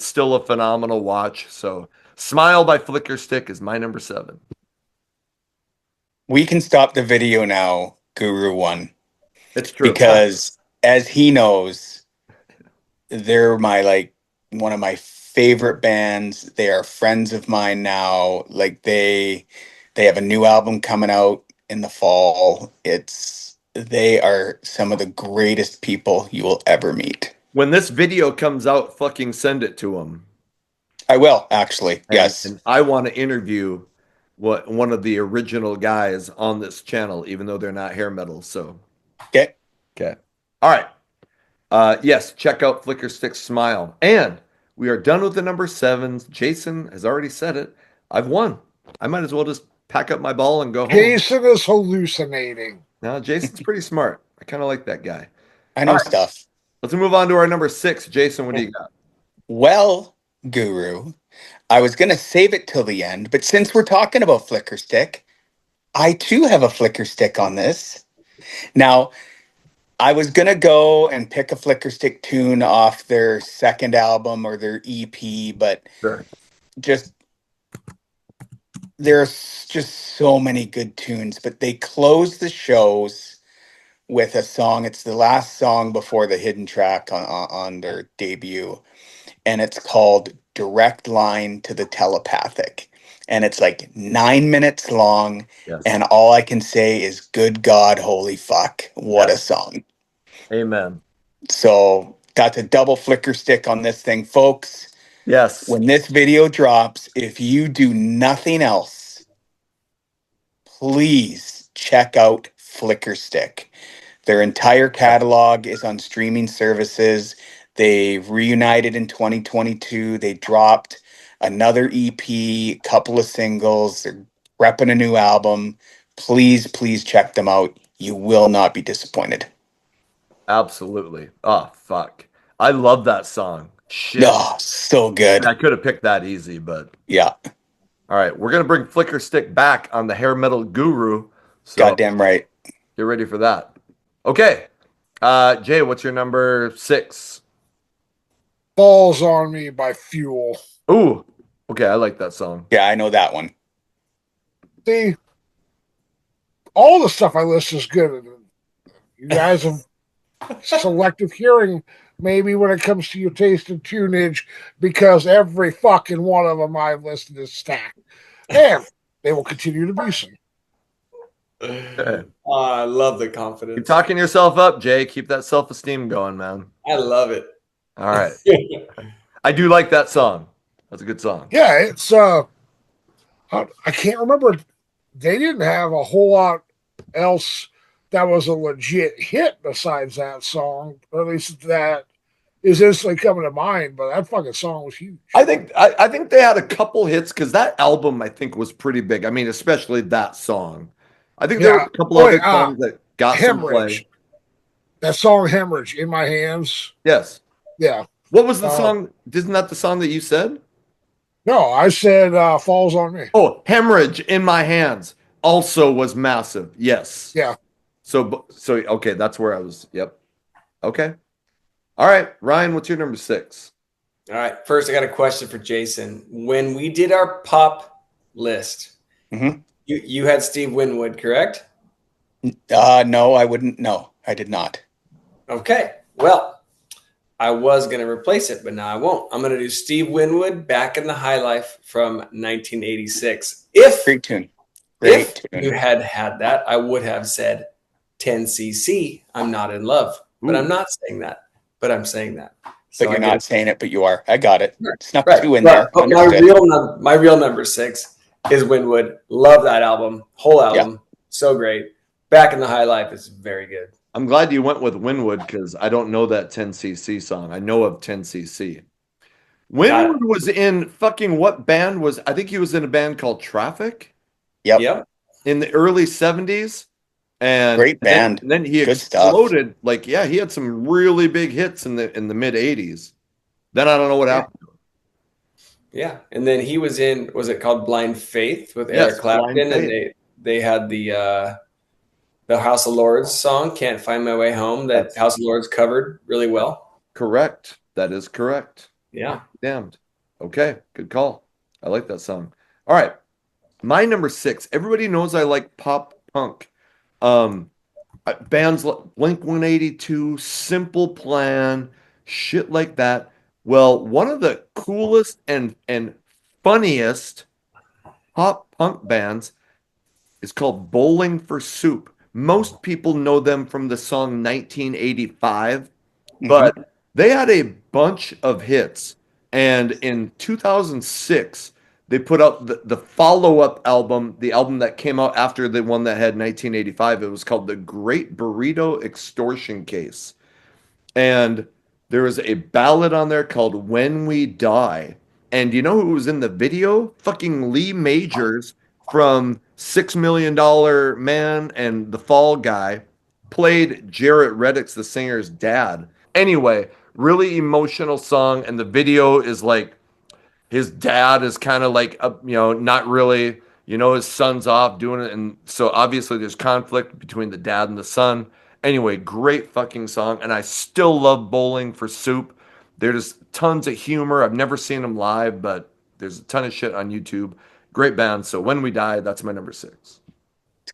still a phenomenal watch. So Smile by Flicker Stick is my number 7. We can stop the video now, Guru One, It's true. because as he knows, they're one of my favorite bands. They are friends of mine now. Like they have a new album coming out in the fall. They are some of the greatest people you will ever meet. When this video comes out, fucking send it to them. I will, actually. Yes. And I want to interview one of the original guys on this channel, even though they're not hair metal. So Okay. okay. All right. Yes, check out Flicker Stick Smile. And we are done with the number 7s. Jason has already said it. I've won. I might as well just pack up my ball and go home. Jason is hallucinating. Now, Jason's pretty smart. I kind of like that guy. I know All right. stuff. Let's move on to our number 6. Jason, what do you got? Well, Guru, I was going to save it till the end, but since we're talking about Flicker Stick, I too have a Flicker Stick on this. Now, I was going to go and pick a Flicker Stick tune off their second album or their EP, but Sure. there's just so many good tunes, but they close the shows with a song. It's the last song before the hidden track on their debut, and it's called Direct Line to the Telepathic. And it's like 9 minutes long, Yes. and all I can say is, good God, holy fuck, what a song. Amen. So that's a double Flicker Stick on this thing, folks. Yes. When this video drops, if you do nothing else, please check out Flicker Stick. Their entire catalog is on streaming services. They've reunited in 2022. They dropped another EP, couple of singles. They're repping a new album. Please check them out. You will not be disappointed. Absolutely. Oh, fuck. I love that song. Shit. Oh, so good. I could have picked that easy, but Yeah, all right. We're going to bring Flicker Stick back on the Hair Metal Guru. So goddamn right. get ready for that. Okay. Jay, what's your number 6? Falls on Me by Fuel. Ooh. Okay, I like that song. Yeah, I know that one. See, all the stuff I list is good. You guys have selective hearing maybe when it comes to your taste and tunage, because every fucking one of them I've listed is stacked. And they will continue to be so. I love the Keep confidence. talking yourself up, Jay. Keep that self-esteem going, man. I love it. All right. I do like that song. That's a good song. Yeah, it's I can't remember. They didn't have a whole lot else that was a legit hit besides that song, or at least that is instantly coming to mind. But that fucking song was huge. I think they had a couple hits because that album I think was pretty big. I mean, especially that song. I think there were a couple other songs that got some play. Hemorrhage. That song "Hemorrhage" in my hands. Yes. Yeah. What was the song? Isn't that the song that you said? No, I said "Falls on Me." Oh, Hemorrhage in My Hands also was massive. Yes. Yeah. So okay, that's where I was. Yep. Okay. All right, Ryan, what's your number 6? All right. First, I got a question for Jason. When we did our pop list, you had Steve Winwood, correct? No, I wouldn't. No, I did not. Okay. Well, I was going to replace it, but now I won't. I'm going to do Steve Winwood, Back in the High Life from 1986. Great tune. If you had that, I would have said 10cc, I'm Not in Love. But I'm not saying that. But I'm saying that. So but you're not saying it, but you are. I got it. Snuck right. 2 in there. But my real number 6 is Winwood. Love that album. Whole album. Yeah. So great. Back in the High Life is very good. I'm glad you went with Winwood because I don't know that 10cc song. I know of 10cc. Winwood was in fucking what band was? I think he was in a band called Traffic. Yep. In the early 70s. And great band. And then he good exploded. Stuff. Like, yeah, he had some really big hits in the mid 80s. Then I don't know what happened. Yeah. And then he was in, was it called Blind Faith with Eric Clapton? And they had the House of Lords song, Can't Find My Way Home, that House of Lords covered really well. Correct. That is correct. Yeah. Damned. Okay. Good call. I like that song. All right. My number 6. Everybody knows I like pop punk. Bands like Blink-182, Simple Plan, shit like that. Well, one of the coolest and funniest pop punk bands is called Bowling for Soup. Most people know them from the song 1985, but they had a bunch of hits. And in 2006, they put out the follow-up album, the album that came out after the one that had 1985. It was called The Great Burrito Extortion Case. And there was a ballad on there called When We Die. And you know who was in the video? Fucking Lee Majors from $6 Million Man and The Fall Guy played Jarrett Reddick's, the singer's dad. Anyway, really emotional song. And the video is like, his dad is kind of like, not really, his son's off doing it. And so obviously there's conflict between the dad and the son. Anyway, great fucking song. And I still love Bowling for Soup. There's tons of humor. I've never seen them live, but there's a ton of shit on YouTube. Great band. So When We Die, that's my number 6. It's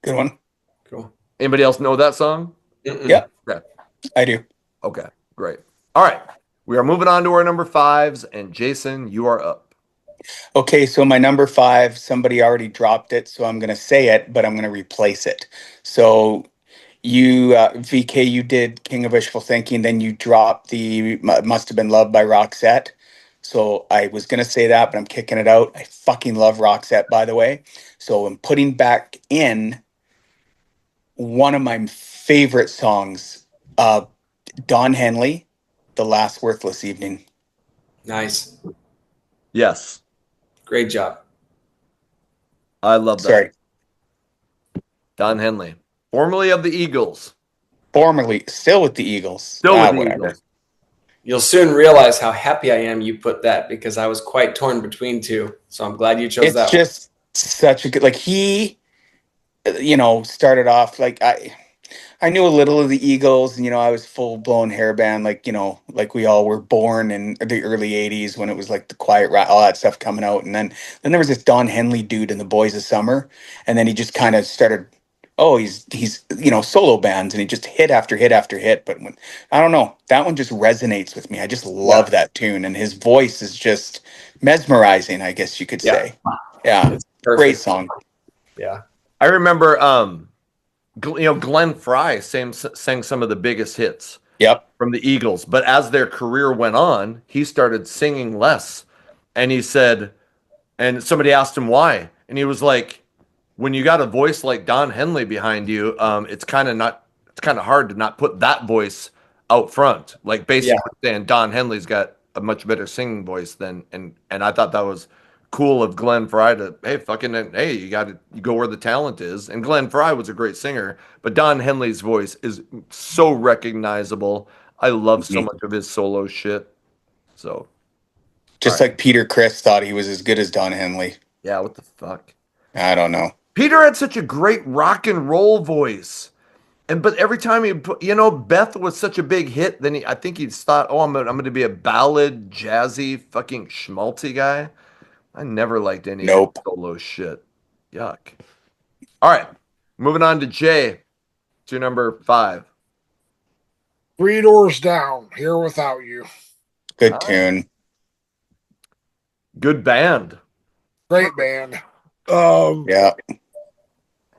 a good one. Cool. Anybody else know that song? Yeah. I do. Okay, great. All right. We are moving on to our number 5s. And Jason, you are up. Okay, so my number 5, somebody already dropped it, so I'm going to say it, but I'm going to replace it. So you, VK, you did King of Wishful Thinking, then you dropped the Must Have Been Loved by Roxette. So I was going to say that, but I'm kicking it out. I fucking love Roxette, by the way. So I'm putting back in one of my favorite songs, Don Henley, The Last Worthless Evening. Nice. Yes. Great job. I love that. Sorry. Don Henley, formerly of the Eagles. Formerly, still with the Eagles. Still with the Eagles. You'll soon realize how happy I am you put that because I was quite torn between two. So I'm glad you chose that. It's just such a good, like he, started off like I knew a little of the Eagles, and I was full blown hairband, like we all were born in the early '80s when it was like the Quiet Riot, all that stuff coming out, and then there was this Don Henley dude in the Boys of Summer, and then he just kind of started oh, he's solo bands and he just hit after hit after hit. But when I don't know, that one just resonates with me. I just love that tune, and his voice is just mesmerizing, I guess you could say. Yeah, It's great perfect. song. Yeah. I remember, Glenn Fry sang some of the biggest hits Yep. from the Eagles, but as their career went on, he started singing less. And he said, and somebody asked him why, and he was like, when you got a voice like Don Henley behind you, it's kind of hard to not put that voice out front. Like basically saying Don Henley's got a much better singing voice than, and I thought that was cool of Glenn Fry to, hey, you go where the talent is. And Glenn Fry was a great singer, but Don Henley's voice is so recognizable. I love so much of his solo shit. So Just like Peter Criss thought he was as good as Don Henley. yeah, what the fuck? I don't know. Peter had such a great rock and roll voice. But every time he put, Beth was such a big hit, then I think he thought, oh, I'm going to be a ballad, jazzy, fucking schmaltzy guy. I never liked any of his solo shit. Yuck. All right, moving on to Jay. To number 5. 3 Doors Down, Here Without You. Good tune. Good band. Great band. Yeah.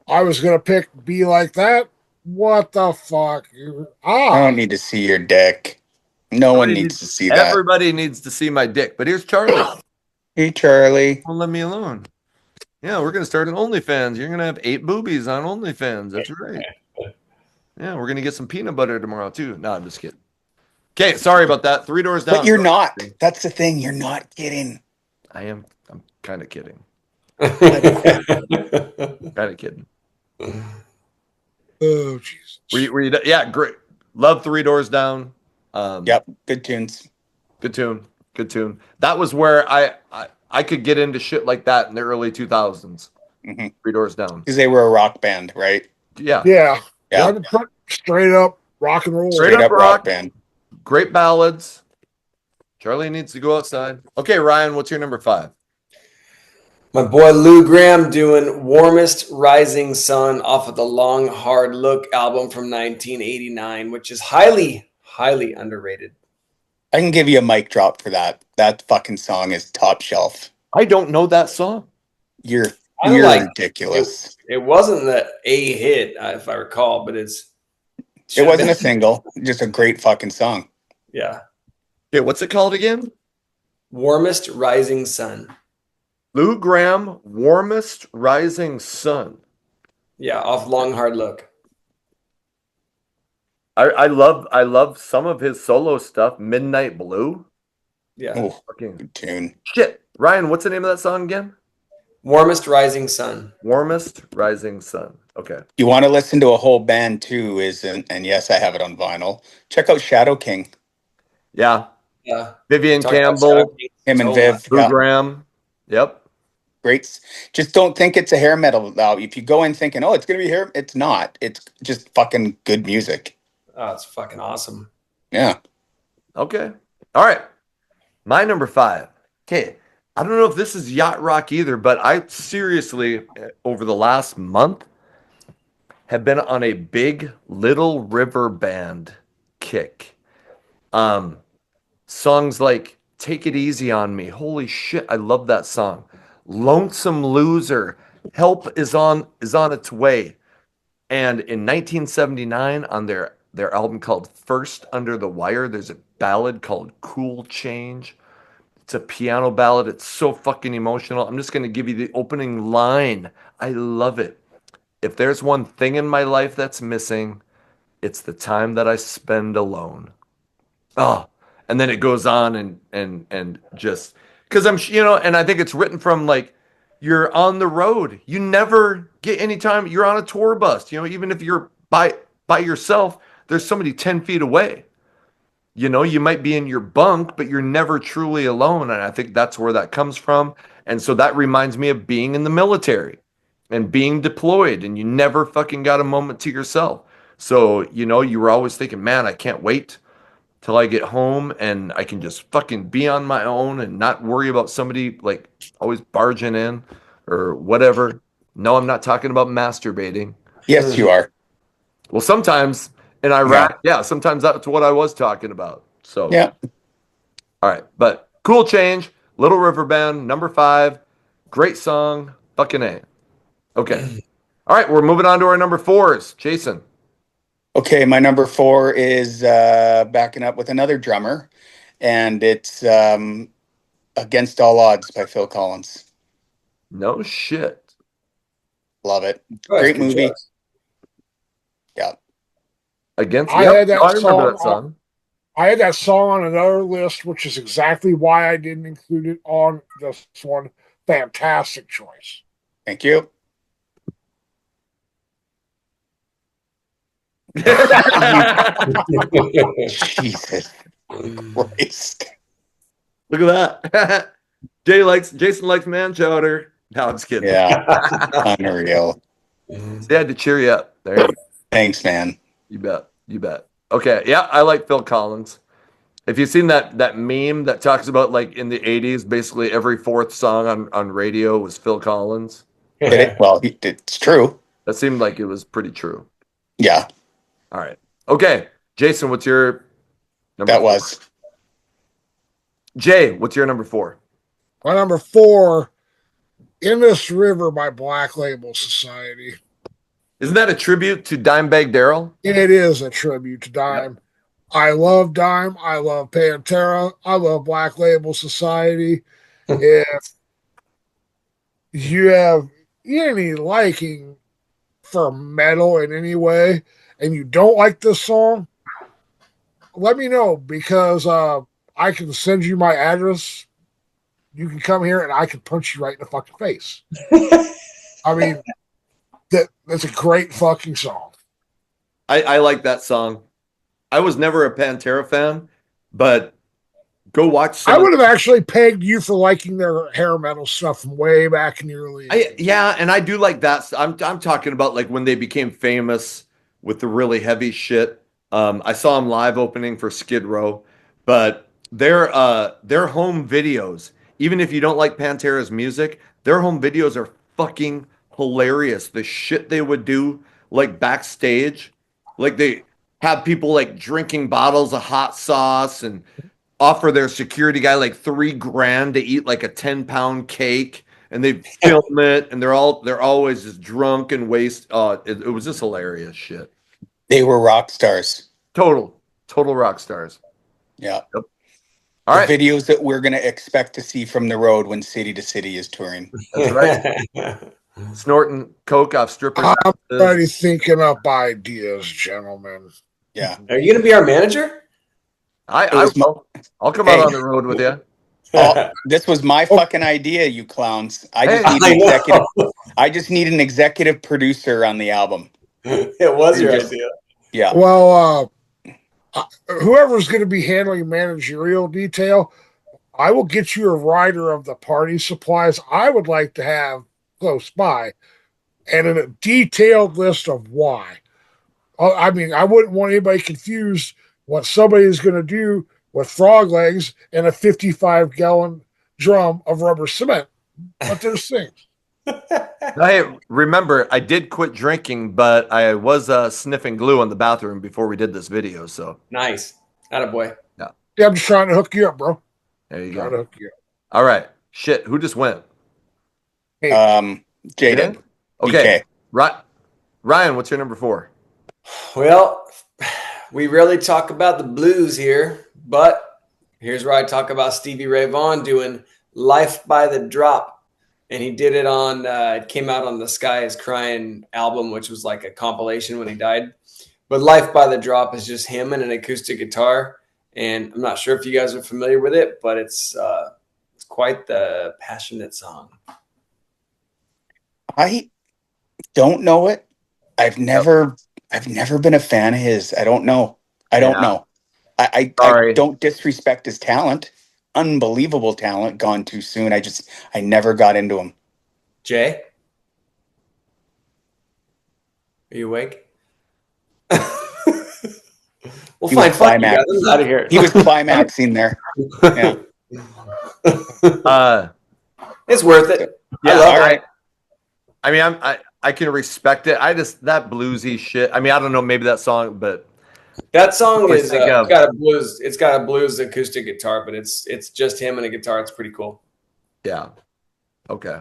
I was gonna pick Be Like That. What the fuck? I don't need to see your dick. No one needs to see that. Everybody needs to see my dick. But here's Charlie. Hey, Charlie. Won't let me alone. Yeah, we're gonna start an OnlyFans. You're gonna have 8 boobies on OnlyFans. That's right. Yeah, we're gonna get some peanut butter tomorrow too. No, I'm just kidding. Okay, sorry about that. 3 Doors Down. But you're not. That's the thing. You're not kidding. I am. I'm kind of kidding. Kind of kidding. Oh Jesus. Yeah, great. Love 3 Doors Down. Yep, good tunes. Good tune. That was where I could get into shit like that in the early 2000s. 3 Doors Down. Because they were a rock band, right? Yeah. Straight up rock and roll. Straight up rock band. Great ballads. Charlie needs to go outside. Okay, Ryan, what's your number 5? My boy Lou Gramm doing Warmest Rising Sun off of the Long Hard Look album from 1989, which is highly, highly underrated. I can give you a mic drop for that. That fucking song is top shelf. I don't know that song. You're ridiculous. It wasn't a hit, if I recall, but it wasn't a single, just a great fucking song. Yeah. Okay, what's it called again? Warmest Rising Sun. Lou Gramm, Warmest Rising Sun. Yeah, off Long Hard Look. I love some of his solo stuff. Midnight Blue. Yeah. Oh, good tune. Shit. Ryan, what's the name of that song again? Warmest Rising Sun. Warmest Rising Sun. Okay. You want to listen to a whole band too, and yes, I have it on vinyl. Check out Shadow King. Yeah. Yeah. Vivian Campbell. Him and Viv. Lou Gramm. Yep. Great. Just don't think it's a hair metal. If you go in thinking, oh, it's going to be hair, it's not. It's just fucking good music. Oh, it's fucking awesome. Yeah. Okay. All right. My number 5. Okay. I don't know if this is yacht rock either, but I seriously, over the last month, have been on a big Little River Band kick. Songs like Take It Easy on Me. Holy shit, I love that song. Lonesome Loser. Help is on its way. And in 1979, on their album called First Under the Wire, there's a ballad called Cool Change. It's a piano ballad. It's so fucking emotional. I'm just going to give you the opening line. I love it. If there's one thing in my life that's missing, it's the time that I spend alone. Oh, and then it goes on and just because and I think it's written from like you're on the road. You never get any time. You're on a tour bus. Even if you're by yourself, there's somebody 10 feet away. You might be in your bunk, but you're never truly alone. And I think that's where that comes from. And so that reminds me of being in the military and being deployed, and you never fucking got a moment to yourself. So, you were always thinking, man, I can't wait till I get home and I can just fucking be on my own and not worry about somebody like always barging in or whatever. No, I'm not talking about masturbating. Yes, you are. Well, sometimes in Iraq, sometimes that's what I was talking about. So, Yeah. all right. But cool change. Little River Band, number 5. Great song. Fucking A. Okay. All right. We're moving on to our number 4s. Jason. Okay, my number 4 is backing up with another drummer, and it's Against All Odds by Phil Collins. No shit. Love it. Oh, Great good movie. choice. Yeah. Against, I yep, had that I remember song that song. I had that song on another list, which is exactly why I didn't include it on this one. Fantastic choice. Thank you. Jesus Christ. Look at that. Jason likes man chowder. No, I'm just kidding. Yeah. Unreal. They had to cheer you up. There you go. Thanks, man. You bet. You bet. Okay. Yeah, I like Phil Collins. If you've seen that meme that talks about like in the 80s, basically every fourth song on radio was Phil Collins. It's true. That seemed like it was pretty true. Yeah, All right. Okay. Jason, what's your number that 4? was. Jay, what's your number 4? My number 4, In This River by Black Label Society. Isn't that a tribute to Dimebag Darrell? It is a tribute to Dime. Yep. I love Dime. I love Pantera. I love Black Label Society. If you have any liking for metal in any way and you don't like this song, let me know, because I can send you my address. You can come here and I can punch you right in the fucking face. I mean, that's a great fucking song. I like that song. I was never a Pantera fan, but go watch some. I would have actually pegged you for liking their hair metal stuff from way back in the early 80s. Yeah, and I do like that. I'm talking about like when they became famous with the really heavy shit. I saw them live opening for Skid Row, but their home videos, even if you don't like Pantera's music, their home videos are fucking hilarious. The shit they would do like backstage, like they have people like drinking bottles of hot sauce and offer their security guy like $3,000 to eat like a 10-pound cake, and they film it, and they're always just drunk and waste. It was just hilarious shit. They were rock stars. Total rock stars. Yeah. Yep. All right. Videos that we're going to expect to see from the road when City to City is touring. That's right. Snorting coke off strippers. I'm already thinking up ideas, gentlemen. Yeah. Are you going to be our manager? I'll come out on the road with you. This was my fucking idea, you clowns. I just need an executive producer on the album. It was your idea. Yeah. Well, whoever's going to be handling managerial detail, I will get you a rider of the party supplies I would like to have close by, and a detailed list of why. I mean, I wouldn't want anybody confused what somebody is going to do with frog legs and a 55-gallon drum of rubber cement. But there's things. I remember I did quit drinking, but I was sniffing glue in the bathroom before we did this video. So nice. Attaboy. Yeah, I'm just trying to hook you up, bro. There you Trying go. to hook you up. All right. Shit. Who just went? Jaden. Okay. Ryan, what's your number 4? Well, we rarely talk about the blues here, but here's where I talk about Stevie Ray Vaughan doing Life by the Drop. And he did it on, it came out on the Sky is Crying album, which was like a compilation when he died. But Life by the Drop is just him and an acoustic guitar. And I'm not sure if you guys are familiar with it, but it's quite the passionate song. I don't know it. I've never been a fan of his. I don't know. I I don't disrespect his talent. Unbelievable talent, gone too soon. I never got into him. Jay? Are you awake? We'll find fuck you guys. I'm out of here. He was climaxing there. Yeah. It's worth it. Yeah, I love all it. right. I mean, I can respect it. I just that bluesy shit. I mean, I don't know, maybe that song, but That song always is think of got a blues. It's got a blues acoustic guitar, but it's just him and a guitar. It's pretty cool. yeah. Okay.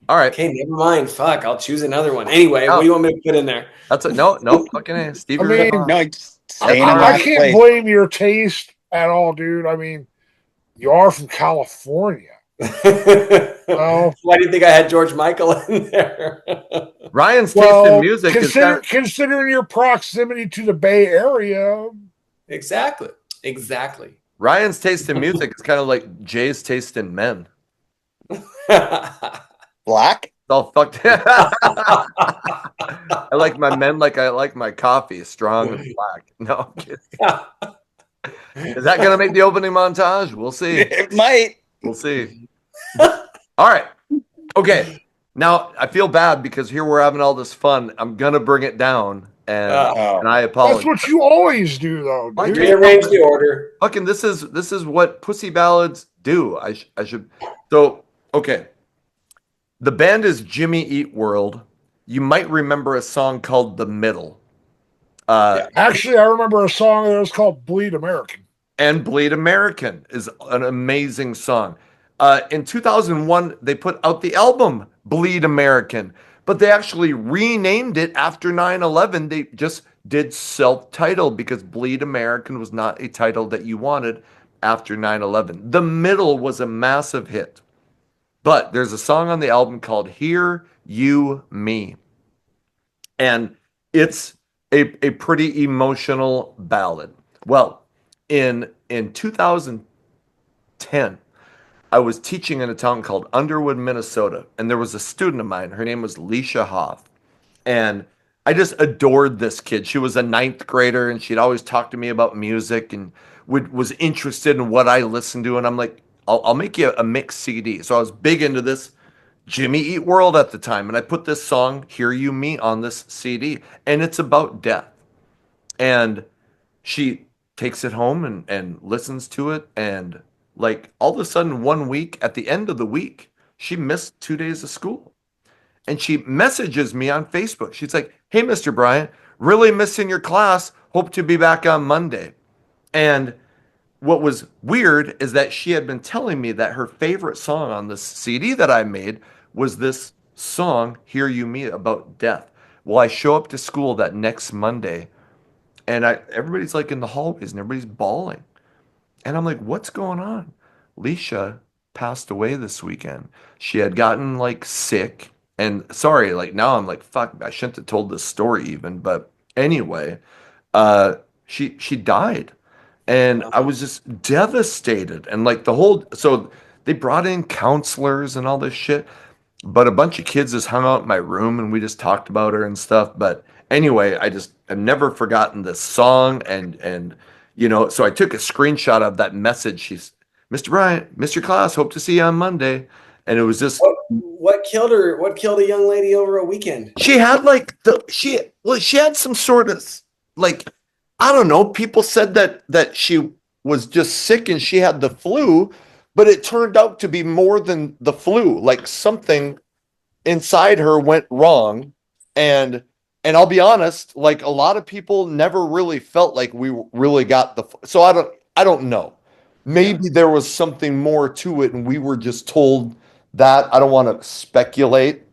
All right. Okay, never mind. Fuck, I'll choose another one. Anyway, what Oh, do you want me to put in there? that's it. No, fucking A. Stevie I Ray mean, Vaughan. No, it's I, staying in all I right. last can't place. blame your taste at all, dude. I mean, you are from California. Well, Why do you think I had George Michael in there? Ryan's taste in well, music is kind of, considering your proximity to the Bay Area, Exactly. Exactly. Ryan's taste in music is kind of like Jay's taste in men. Black? It's all fucked. I like my men like I like my coffee, strong and black. No, I'm kidding. Is that gonna make the opening montage? We'll see. It might. We'll see. All right. Okay. Now I feel bad because here we're having all this fun. I'm gonna bring it down, and Oh. and I that's apologize. what you always do, though, Why dude. can't- Rearrange the order. Fucking this is what pussy ballads do. I should. So okay. The band is Jimmy Eat World. You might remember a song called "The Middle." Yeah. Actually, I remember a song that was called "Bleed American." And Bleed American is an amazing song. In 2001, they put out the album Bleed American, but they actually renamed it after 9/11. They just did self-titled because Bleed American was not a title that you wanted after 9/11. The Middle was a massive hit, but there's a song on the album called Hear You Me, and it's a pretty emotional ballad. Well, in 2010, I was teaching in a town called Underwood, Minnesota, and there was a student of mine. Her name was Leisha Hoff, and I just adored this kid. She was a ninth grader, and she'd always talk to me about music and was interested in what I listened to. And I'm like, I'll make you a mix CD. So I was big into this Jimmy Eat World at the time, and I put this song "Hear You Me" on this CD, and it's about death. And she takes it home and listens to it, and like all of a sudden one week at the end of the week she missed 2 days of school, and she messages me on Facebook. She's like, "Hey, Mr. Bryant, really missing your class, hope to be back on Monday." And what was weird is that she had been telling me that her favorite song on this CD that I made was this song "Hear You Me" about death. Well, I show up to school that next Monday, and everybody's like in the hallways and everybody's bawling. And I'm like, what's going on? Leisha passed away this weekend. She had gotten like sick. And sorry, like now I'm like, fuck, I shouldn't have told this story even. But anyway, she died. And I was just devastated. And like so they brought in counselors and all this shit. But a bunch of kids just hung out in my room and we just talked about her and stuff. But anyway, I've never forgotten this song, and so I took a screenshot of that message. She's Mr. Bryant, missed your class, hope to see you on Monday. And it was just What killed her? What killed a young lady over a weekend? she had like she had some sort of like, I don't know, people said that she was just sick and she had the flu, but it turned out to be more than the flu. Like something inside her went wrong, and I'll be honest, like a lot of people never really felt like we really got so I don't know. Maybe there was something more to it and we were just told that. I don't want to speculate,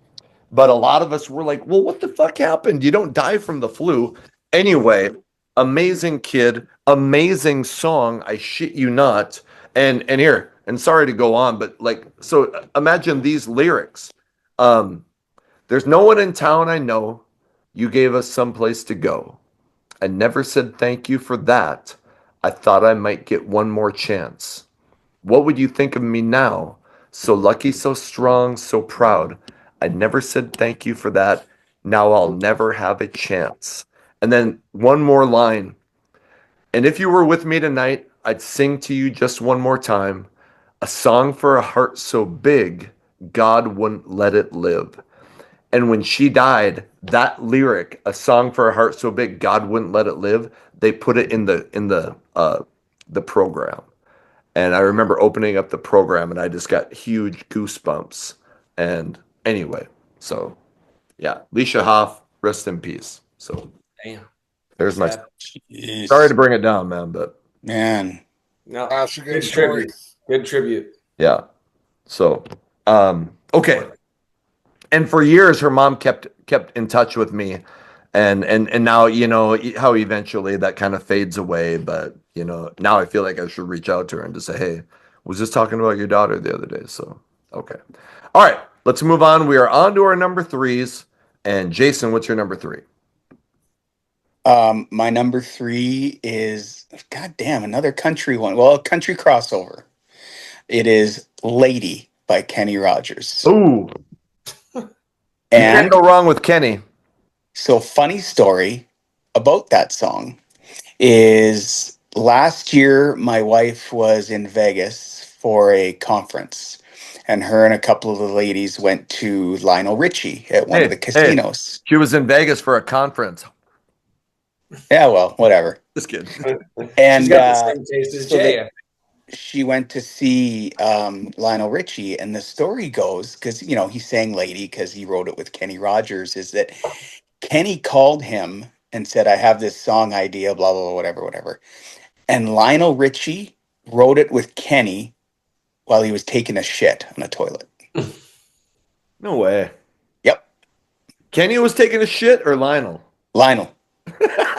but a lot of us were like, well, what the fuck happened? You don't die from the flu. Anyway, amazing kid, amazing song, I shit you not. And here, and sorry to go on, but like, so imagine these lyrics. Um, there's no one in town I know. You gave us someplace to go. I never said thank you for that. I thought I might get one more chance. What would you think of me now? So lucky, so strong, so proud. I never said thank you for that. Now I'll never have a chance. And then one more line. And if you were with me tonight, I'd sing to you just one more time. A song for a heart so big, God wouldn't let it live. And when she died, that lyric, a song for a heart so big, God wouldn't let it live, they put it in the program. And I remember opening up the program and I just got huge goosebumps. And anyway, So, yeah, Leisha Hoff, rest in peace. So, Damn. there's my. Sad. Jeez. Sorry to bring it down, man, but Man. No. That's a good Good story. tribute. Good tribute. yeah. So, okay. And for years, her mom kept in touch with me, and now you know how eventually that kind of fades away. But you know, now I feel like I should reach out to her and just say, "Hey, was just talking about your daughter the other day." So, okay, all right, let's move on. We are on to our number threes. And Jason, what's your number three? My number 3 is, goddamn, another country one. Well, a country crossover. It is Lady by Kenny Rogers. Ooh, you can't And go wrong with Kenny. so, funny story about that song is last year, my wife was in Vegas for a conference, and her and a couple of the ladies went to Lionel Richie at one of the Hey, casinos. she was in Vegas for a conference. Yeah, well, whatever. Just kidding. And She's got the same taste as so Jay. she went to see Lionel Richie, and the story goes, because you know he sang "Lady" because he wrote it with Kenny Rogers, is that Kenny called him and said, "I have this song idea, blah blah blah, whatever, whatever," and Lionel Richie wrote it with Kenny while he was taking a shit on a toilet. No way. Yep, Kenny was taking a shit or Lionel? Lionel.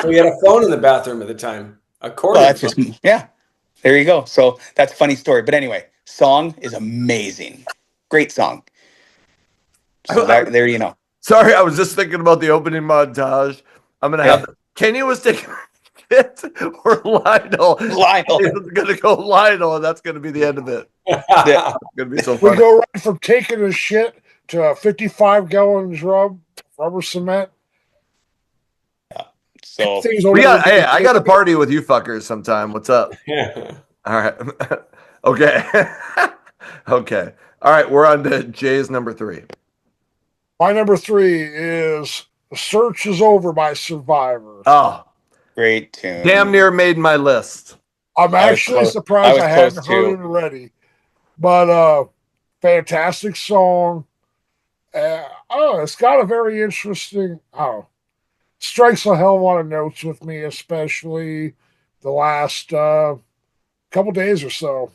So he had a phone in the bathroom at the time. Well, Accordion that's just phone. yeah. There you go. So that's a funny story. But anyway, song is amazing. Great song. So there you know. Sorry, I was just thinking about the opening montage. I'm gonna have Kenny was taking a shit or Lionel. Lionel. It's gonna go Lionel, and that's gonna be the end of it. Yeah. It's gonna be so We funny. go right from taking a shit to a 55 gallons rubber cement. So Things We got. over- Hey, I got to party with you fuckers sometime. What's up? Yeah. All right. Okay. Okay. All right. We're on to Jay's number three. My number 3 is "The Search Is Over" by Survivor. Oh, great tune. damn near made my list. I'm I was actually close. surprised I I was hadn't close heard too. it already. But fantastic song. It's got a very interesting. Strikes a hell of a lot of notes with me, especially the last couple days or so.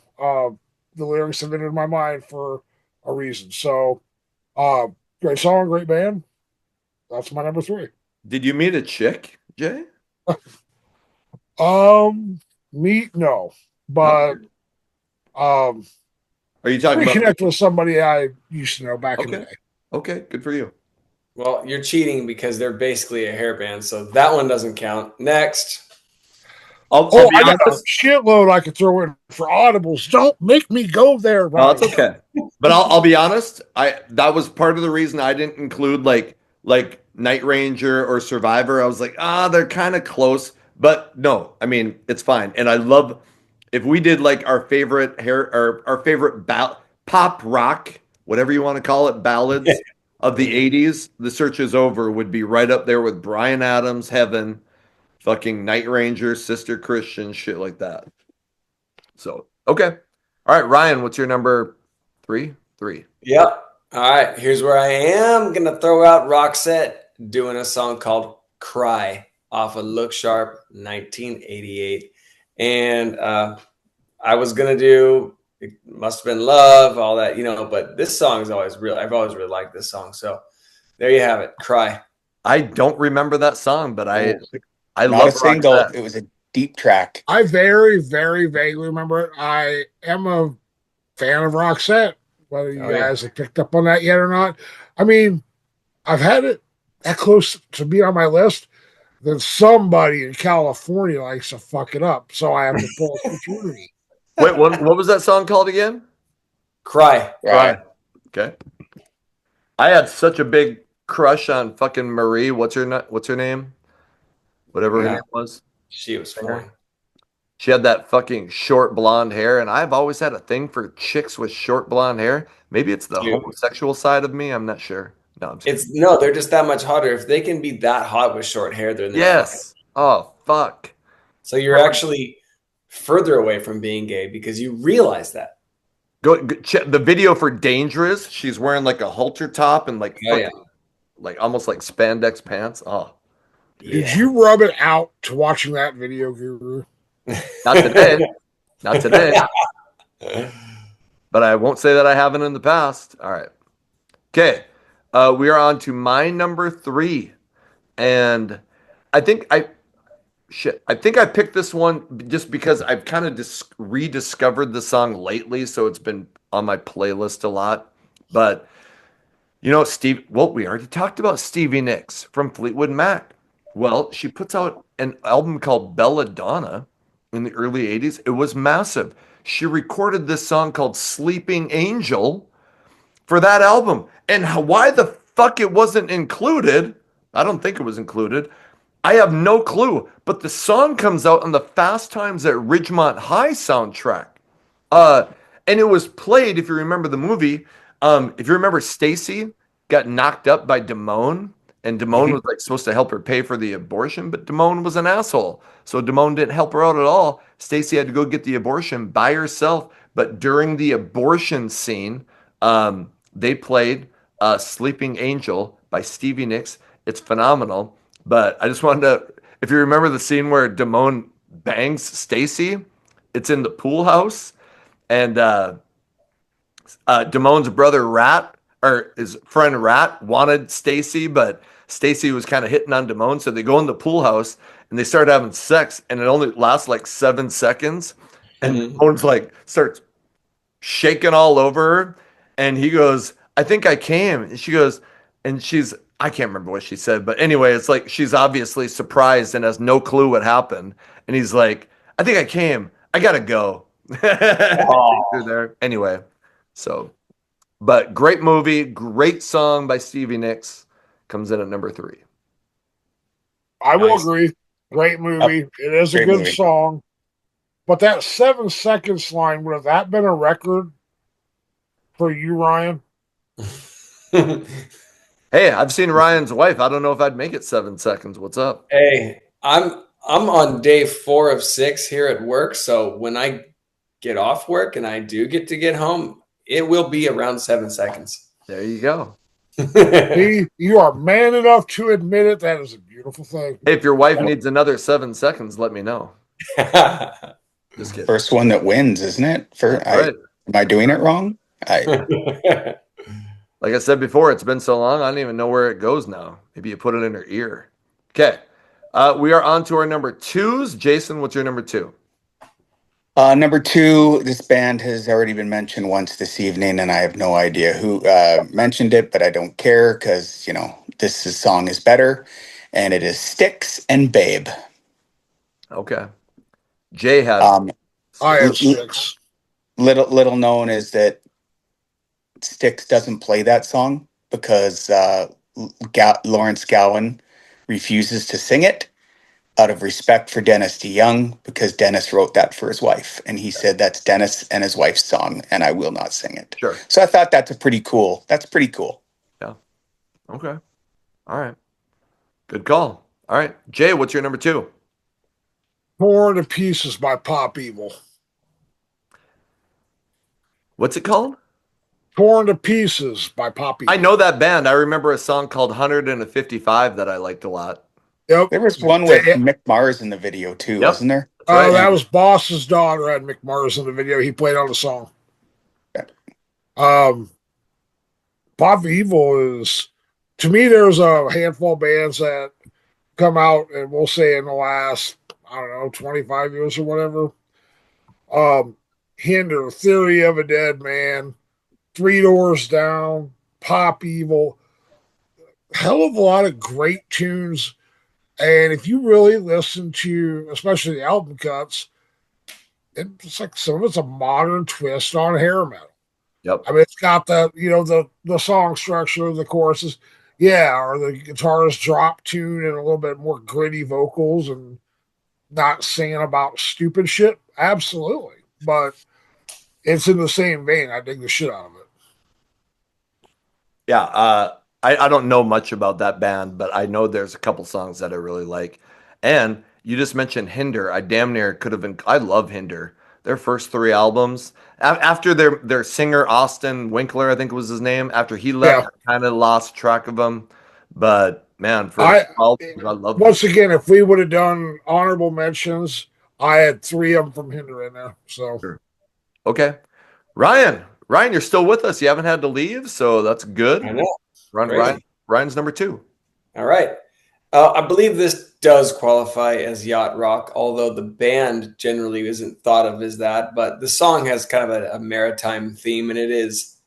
The lyrics have been in my mind for a reason. So, great song, great band. That's my number 3. Did you meet a chick, Jay? Meet no, but Are you talking about? reconnect with somebody I used to know back in the Okay. day. Okay. Good for you. Well, you're cheating because they're basically a hair band, so that one doesn't count. Next. I'll Oh, be I got a honest. shitload I could throw in for audibles. Don't make me go there, No, right? it's okay. But I'll be honest. That was part of the reason I didn't include like Night Ranger or Survivor. I was like, they're kind of close. But no, I mean, it's fine. And I love if we did like our favorite our favorite pop rock, whatever you want to call it, ballads of the 80s, The Search Is Over would be right up there with Bryan Adams, Heaven, fucking Night Ranger, Sister Christian, shit like that. So, okay. All right, Ryan, what's your number three? Three. Yep. All right. Here's where I am going to throw out Roxette doing a song called Cry off of Look Sharp 1988. And I was going to do It Must Have Been Love, all that, you know, but this song is always real. I've always really liked this song. So there you have it. Cry. I don't remember that song, but I Not love a single. Roxette. It was a deep track. I very, very vaguely remember it. I am a fan of Roxette, whether you guys have picked up on that yet or not. I mean, I've had it that close to be on my list. Then somebody in California likes to fuck it up, so I have to pull a security. Wait, what was that song called again? Cry. Right. Okay. I had such a big crush on fucking Marie. What's her name? Whatever her name was. She was fine. She had that fucking short blonde hair, and I've always had a thing for chicks with short blonde hair. Maybe it's the homosexual side of me. I'm not sure. No, I'm just They're just that much hotter. If they can be that hot with short hair, then yes. Oh fuck. So you're actually further away from being gay because you realize that. go check the video for Dangerous. She's wearing like a halter top and like Oh yeah. like almost like spandex pants. Oh, Did Yeah. you rub it out to watching that video, Guru? not today. Not today. But I won't say that I haven't in the past. All right. Okay. We are on to my number 3. And I think I think I picked this one just because I've kind of rediscovered the song lately, so it's been on my playlist a lot. But we already talked about Stevie Nicks from Fleetwood Mac. Well, she puts out an album called Belladonna in the early 80s. It was massive. She recorded this song called Sleeping Angel for that album. And why the fuck it wasn't included, I don't think it was included. I have no clue. But the song comes out on the Fast Times at Ridgemont High soundtrack. Uh, and it was played, if you remember the movie, if you remember Stacy got knocked up by Damone, and Damone was like supposed to help her pay for the abortion, but Damone was an asshole. So Damone didn't help her out at all. Stacy had to go get the abortion by herself. But during the abortion scene, they played Sleeping Angel by Stevie Nicks. It's phenomenal. But I just wanted to, if you remember the scene where Damone bangs Stacy, it's in the pool house. And Damone's brother Rat, or his friend Rat, wanted Stacy, but Stacy was kind of hitting on Damone. So they go in the pool house and they start having sex, and it only lasts like 7 seconds. And Damone's like starts shaking all over her. And he goes, I think I came. And she goes, and I can't remember what she said, but anyway, it's like she's obviously surprised and has no clue what happened. And he's like, I think I came. I gotta go. Through there. Anyway, so, but great movie, great song by Stevie Nicks comes in at number 3. I will Nice. agree. Great movie. It is a Great good movie. song. But that 7 seconds line, would have that been a record for you, Ryan? Hey, I've seen Ryan's wife. I don't know if I'd make it 7 seconds. What's up? Hey, I'm on day 4 of 6 here at work, so when I get off work and I do get to get home, it will be around 7 seconds. There you go. You are man enough to admit it. That is a beautiful thing. Hey, if your wife needs another 7 seconds, let me know. Just kidding. First one that wins, isn't it? Right. Am I doing it wrong? Like I said before, it's been so long, I don't even know where it goes now. Maybe you put it in her ear. Okay. We are on to our number 2s. Jason, what's your number 2? Number 2, this band has already been mentioned once this evening, and I have no idea who mentioned it, but I don't care because, song is better, and it is Styx and Babe. Okay. Jay had I have 6. Little known is that Styx doesn't play that song because Lawrence Gowan refuses to sing it out of respect for Dennis DeYoung, because Dennis wrote that for his wife, and he said that's Dennis and his wife's song, and I will not sing it. Sure. So I thought that's pretty cool. Yeah. Okay. All right. Good call. All right. Jay, what's your number 2? Torn to Pieces by Pop Evil. What's it called? Torn to Pieces by Pop Evil. I know that band. I remember a song called 155 that I liked a lot. Yep. There was one with Mick Mars in the video too, Yep. wasn't there? Oh, right. that was Boss's daughter had Mick Mars in the video. He played on the song. Yeah. Pop Evil is, to me, there's a handful of bands that come out, and we'll say in the last, 25 years or whatever. Hinder, Theory of a Dead Man, Three Doors Down, Pop Evil. Hell of a lot of great tunes. And if you really listen to, especially the album cuts, it's like some of it's a modern twist on hair metal. Yep. I mean, it's got the song structure, the choruses, or the guitarist drop tune and a little bit more gritty vocals and not singing about stupid shit. Absolutely. But it's in the same vein. I dig the shit out of it. Yeah. I don't know much about that band, but I know there's a couple songs that I really like. And you just mentioned Hinder. I damn near could have been. I love Hinder. Their first three albums. After their singer Austin Winkler, I think was his name. After he left, I kind of lost track of them. But man, for I albums, I love them. once again, if we would have done honorable mentions, I had 3 of them from Hinder in there. So Sure. Okay, Ryan, you're still with us. You haven't had to leave, so that's good. I know. Ryan's number 2. All right. I believe this does qualify as yacht rock, although the band generally isn't thought of as that. But the song has kind of a maritime theme, and it is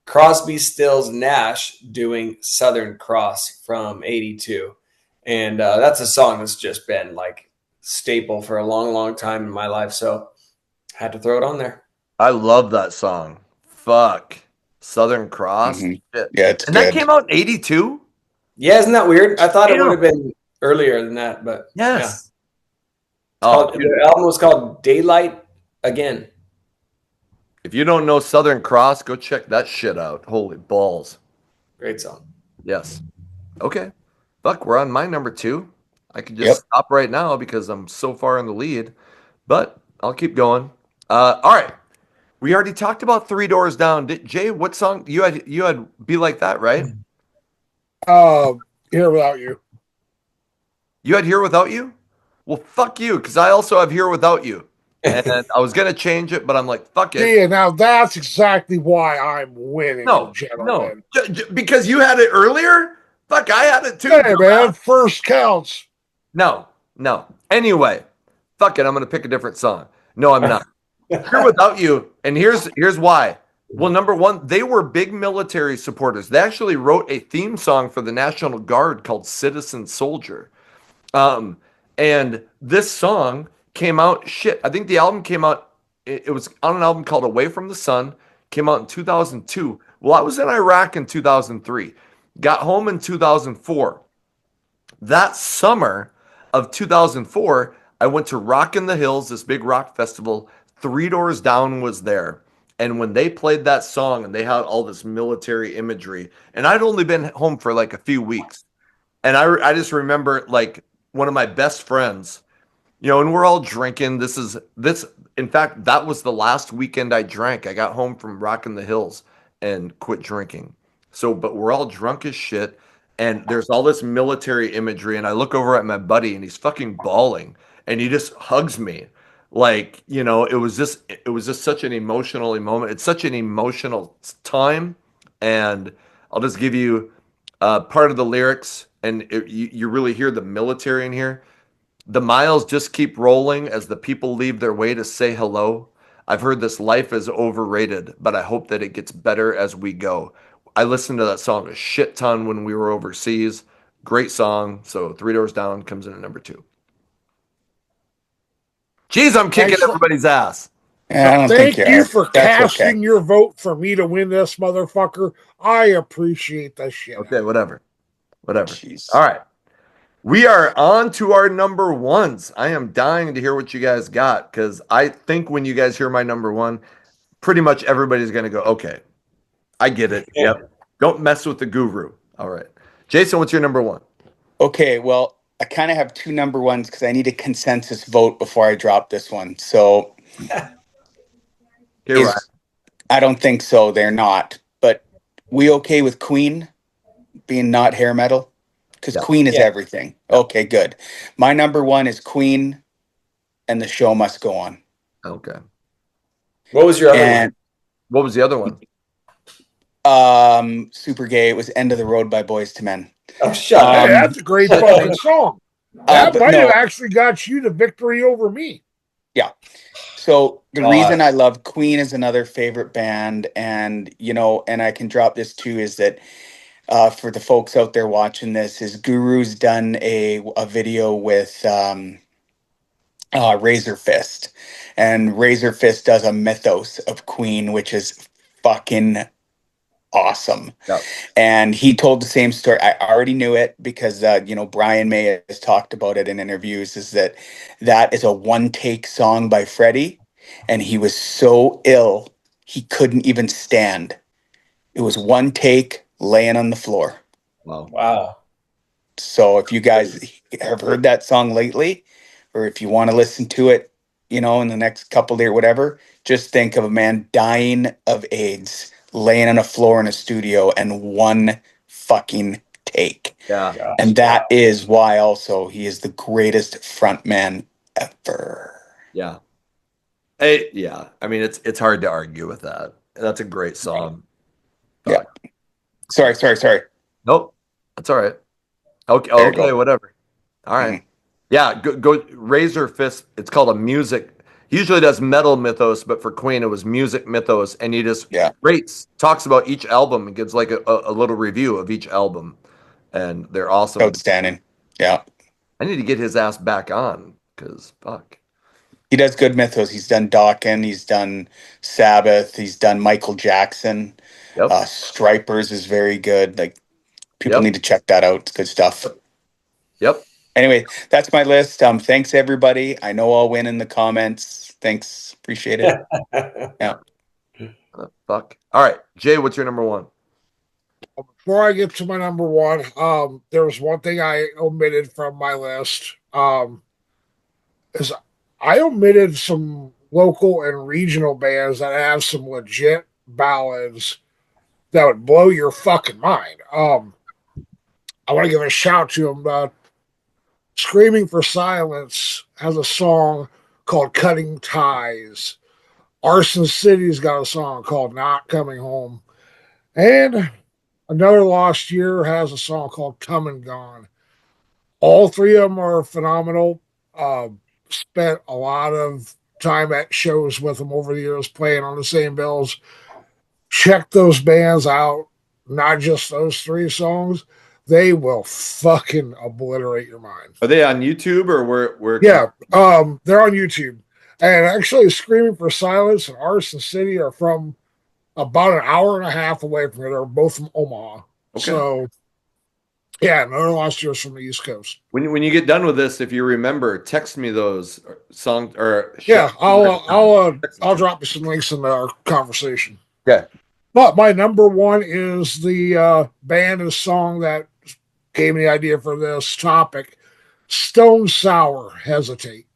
Crosby, Stills, Nash doing Southern Cross from '82. And that's a song that's just been like staple for a long, long time in my life. So had to throw it on there. I love that song. Fuck. Southern Cross. Mhm. Shit. Yeah, it's And good. that came out in 82? Yeah, isn't that weird? I thought it Damn. would have been earlier than that, but Yes. yeah. The album was called Daylight Again. If you don't know Southern Cross, go check that shit out. Holy balls. Great song. Yes. Okay. Fuck, we're on my number 2. I could just Yep. stop right now because I'm so far in the lead, but I'll keep going. All right. We already talked about Three Doors Down. Jay, what song you had Be Like That, right? Here Without You. You had Here Without You? Well, fuck you, because I also have Here Without You. And I was gonna change it, but I'm like, fuck it. Yeah, now that's exactly why I'm winning, No, gentlemen. because you had it earlier. Fuck, I had it too. Hey, man, first counts. No. Anyway, fuck it. I'm gonna pick a different song. No, I'm not. Here Without You, and here's why. Well, number one, they were big military supporters. They actually wrote a theme song for the National Guard called "Citizen Soldier," and this song came out. Shit, I think the album came out. It was on an album called "Away from the Sun." Came out in 2002. Well, I was in Iraq in 2003. Got home in 2004. That summer of 2004, I went to Rock in the Hills, this big rock festival. Three Doors Down was there. And when they played that song and they had all this military imagery, and I'd only been home for like a few weeks. And I just remember like one of my best friends, and we're all drinking. In fact, that was the last weekend I drank. I got home from Rock in the Hills and quit drinking. So, but we're all drunk as shit. And there's all this military imagery. And I look over at my buddy and he's fucking bawling and he just hugs me. Like, it was just such an emotional moment. It's such an emotional time. And I'll just give you part of the lyrics. And you really hear the military in here. The miles just keep rolling as the people leave their way to say hello. I've heard this life is overrated, but I hope that it gets better as we go. I listened to that song a shit ton when we were overseas. Great song. So Three Doors Down comes in at number 2. Jeez, I'm kicking everybody's ass. Yeah, I don't Thank think you are. for That's casting your vote for me to win this, motherfucker. I appreciate that shit. Okay, whatever. Jeez. All right. We are on to our number ones. I am dying to hear what you guys got because I think when you guys hear my number one, pretty much everybody's going to go, okay, I get it. Yeah. Yep. Don't mess with the guru. All right. Jason, what's your number one? Okay, well, I kind of have 2 number ones because I need a consensus vote before I drop this one. So Here, Ryan. I don't think so. They're not. But we okay with Queen being not hair metal? Because Queen is everything. Okay, good. My number one is Queen, and the show must go on. Okay. What was your other one? What was the other one? Super Gay. It was End of the Road by Boys to Men. Oh, shut Hey, up. that's a great fucking song. That but might no. have actually got you the victory over me. Yeah. So the reason I love Queen is another favorite band, and and I can drop this too, is that for the folks out there watching this, is Guru's done a video with Razor Fist, and Razor Fist does a mythos of Queen, which is fucking awesome. Yep. And he told the same story. I already knew it because Brian May has talked about it in interviews, is that is a one take song by Freddie, and he was so ill he couldn't even stand. It was one take, laying on the floor. Wow. So if you guys have heard that song lately, or if you want to listen to it, you know, in the next couple of days, whatever, just think of a man dying of AIDS, laying on a floor in a studio, and one fucking take. Yeah. And that is why also he is the greatest frontman ever. Yeah. Yeah. I mean, it's hard to argue with that. That's a great song. Yeah. Fuck. Sorry. Nope. That's all right. Okay. There you Okay. go. Whatever. All right. Mhm. Yeah. Go. Razor Fist. It's called a music. He usually does metal mythos, but for Queen, it was music mythos, and he just Yeah. rates, talks about each album, and gives like a little review of each album, and they're awesome. Outstanding. Yeah. I need to get his ass back on because fuck. He does good mythos. He's done Dokken. He's done Sabbath. He's done Michael Jackson. Yep. Stripers is very good. Like, people Yep. need to check that out. It's good stuff. Yep. Anyway, that's my list. Thanks everybody. I know I'll win in the comments. Thanks. Appreciate it. Yeah. Fuck. All right, Jay, what's your number one? Before I get to my number one, there was one thing I omitted from my list. Is I omitted some local and regional bands that have some legit ballads that would blow your fucking mind. I want to give a shout to them. Screaming for Silence has a song called Cutting Ties. Arson City's got a song called Not Coming Home. And Another Lost Year has a song called Come and Gone. All three of them are phenomenal. Spent a lot of time at shows with them over the years, playing on the same bills. Check those bands out, not just those three songs. They will fucking obliterate your mind. Are they on YouTube or where? Yeah, they're on YouTube. And actually, Screaming for Silence and Arson City are from about an hour and a half away from here. They're both from Omaha. Okay. So, yeah, Another Lost Year's from the East Coast. When you get done with this, if you remember, text me those songs or Yeah, I'll drop you some links in our conversation. Okay. But my number one is the band and song that gave me the idea for this topic. Stone Sour, Hesitate.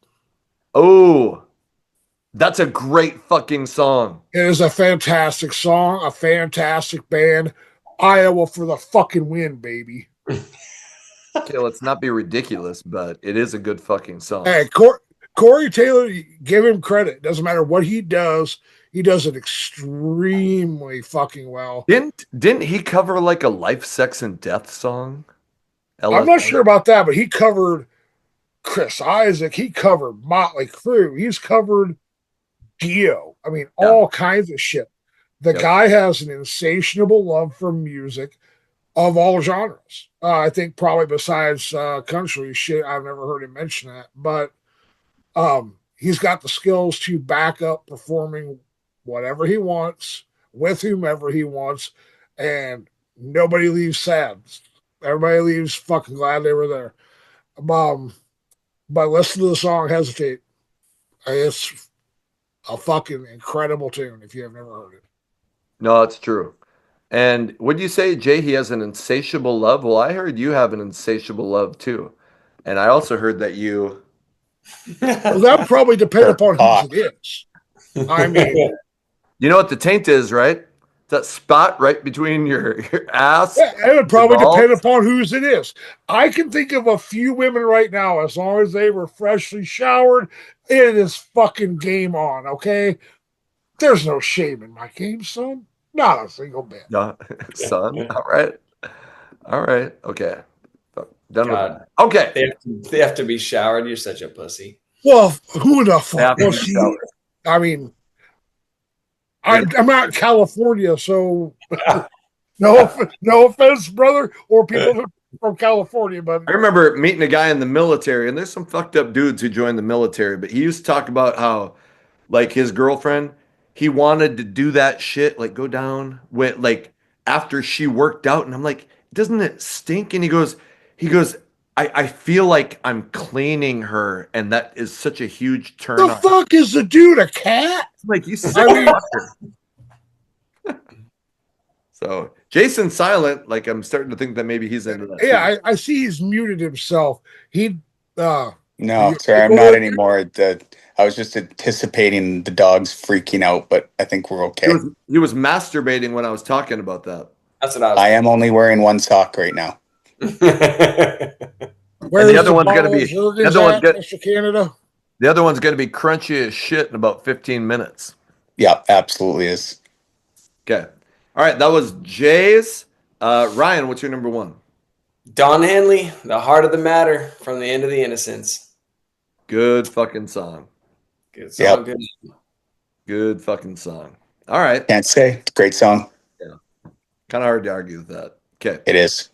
Oh, that's a great fucking song. It is a fantastic song, a fantastic band. Iowa for the fucking win, baby. Okay, let's not be ridiculous, but it is a good fucking song. Hey, Corey Taylor, give him credit. Doesn't matter what he does it extremely fucking well. Didn't he cover like a Life, Sex, and Death song? I'm not sure about that, but he covered Chris Isaac. He covered Motley Crue. He's covered Dio. I mean, all kinds of shit. The guy has an insatiable love for music of all genres. I think probably besides country shit, I've never heard him mention that. But he's got the skills to back up performing whatever he wants with whomever he wants, and nobody leaves sad. Everybody leaves fucking glad they were there. But listen to the song Hesitate. It's a fucking incredible tune if you have never heard it. No, it's true. And would you say, Jay, he has an insatiable love? Well, I heard you have an insatiable love too. And I also heard that you... Well, that would probably depend upon whose it is. I mean... You know what the taint is, right? That spot right between your ass. Yeah, it would probably depend upon whose it is. I can think of a few women right now, as long as they were freshly showered, it is fucking game on, okay? There's no shame in my game, son. Not a single bit. No, son. All right. Okay. Done with God. that. Okay. They have to be showered. You're such a pussy. Well, who the fuck After was the he? shower. I mean, I'm not in California, so no offense, brother, or people from California, but I remember meeting a guy in the military, and there's some fucked up dudes who joined the military, but he used to talk about how, like, his girlfriend, he wanted to do that shit, like go down with, like, after she worked out, and I'm like, doesn't it stink? And he goes, I feel like I'm cleaning her, and that is such a huge turn the on. fuck is the dude, a cat? Like, you sick I mean- fucker. So Jason's silent. Like, I'm starting to think that maybe he's into that. Yeah, I see he's muted himself. He No, sorry, I'm not anymore. I was just anticipating the dogs freaking out, but I think we're okay. He was masturbating when I was talking about that. That's what I was. I am only wearing one sock right now. Where's the other one's bottle gonna be- of Jergens the other one's at, good- Mr. Canada? The other one's going to be crunchy as shit in about 15 minutes. Yeah, absolutely is. Okay. All right. That was Jay's. Ryan, what's your number one? Don Henley, The Heart of the Matter from The End of the Innocents. Good fucking song. Good song. Yep. Good fucking song. All right. Can't say. It's a great song. Kind of hard to argue with that. Okay. It is.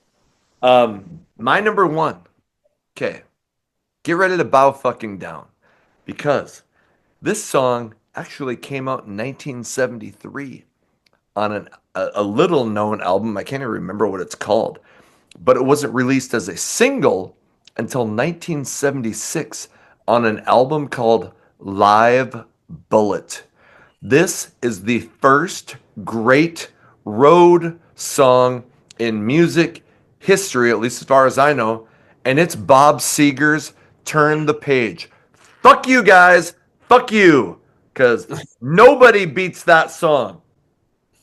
My number one. Okay. Get ready to bow fucking down. Because this song actually came out in 1973 on a little known album. I can't even remember what it's called, but it wasn't released as a single until 1976 on an album called Live Bullet. This is the first great road song in music history, at least as far as I know, and it's Bob Seger's Turn the Page. Fuck you guys. Fuck you. Because nobody beats that song.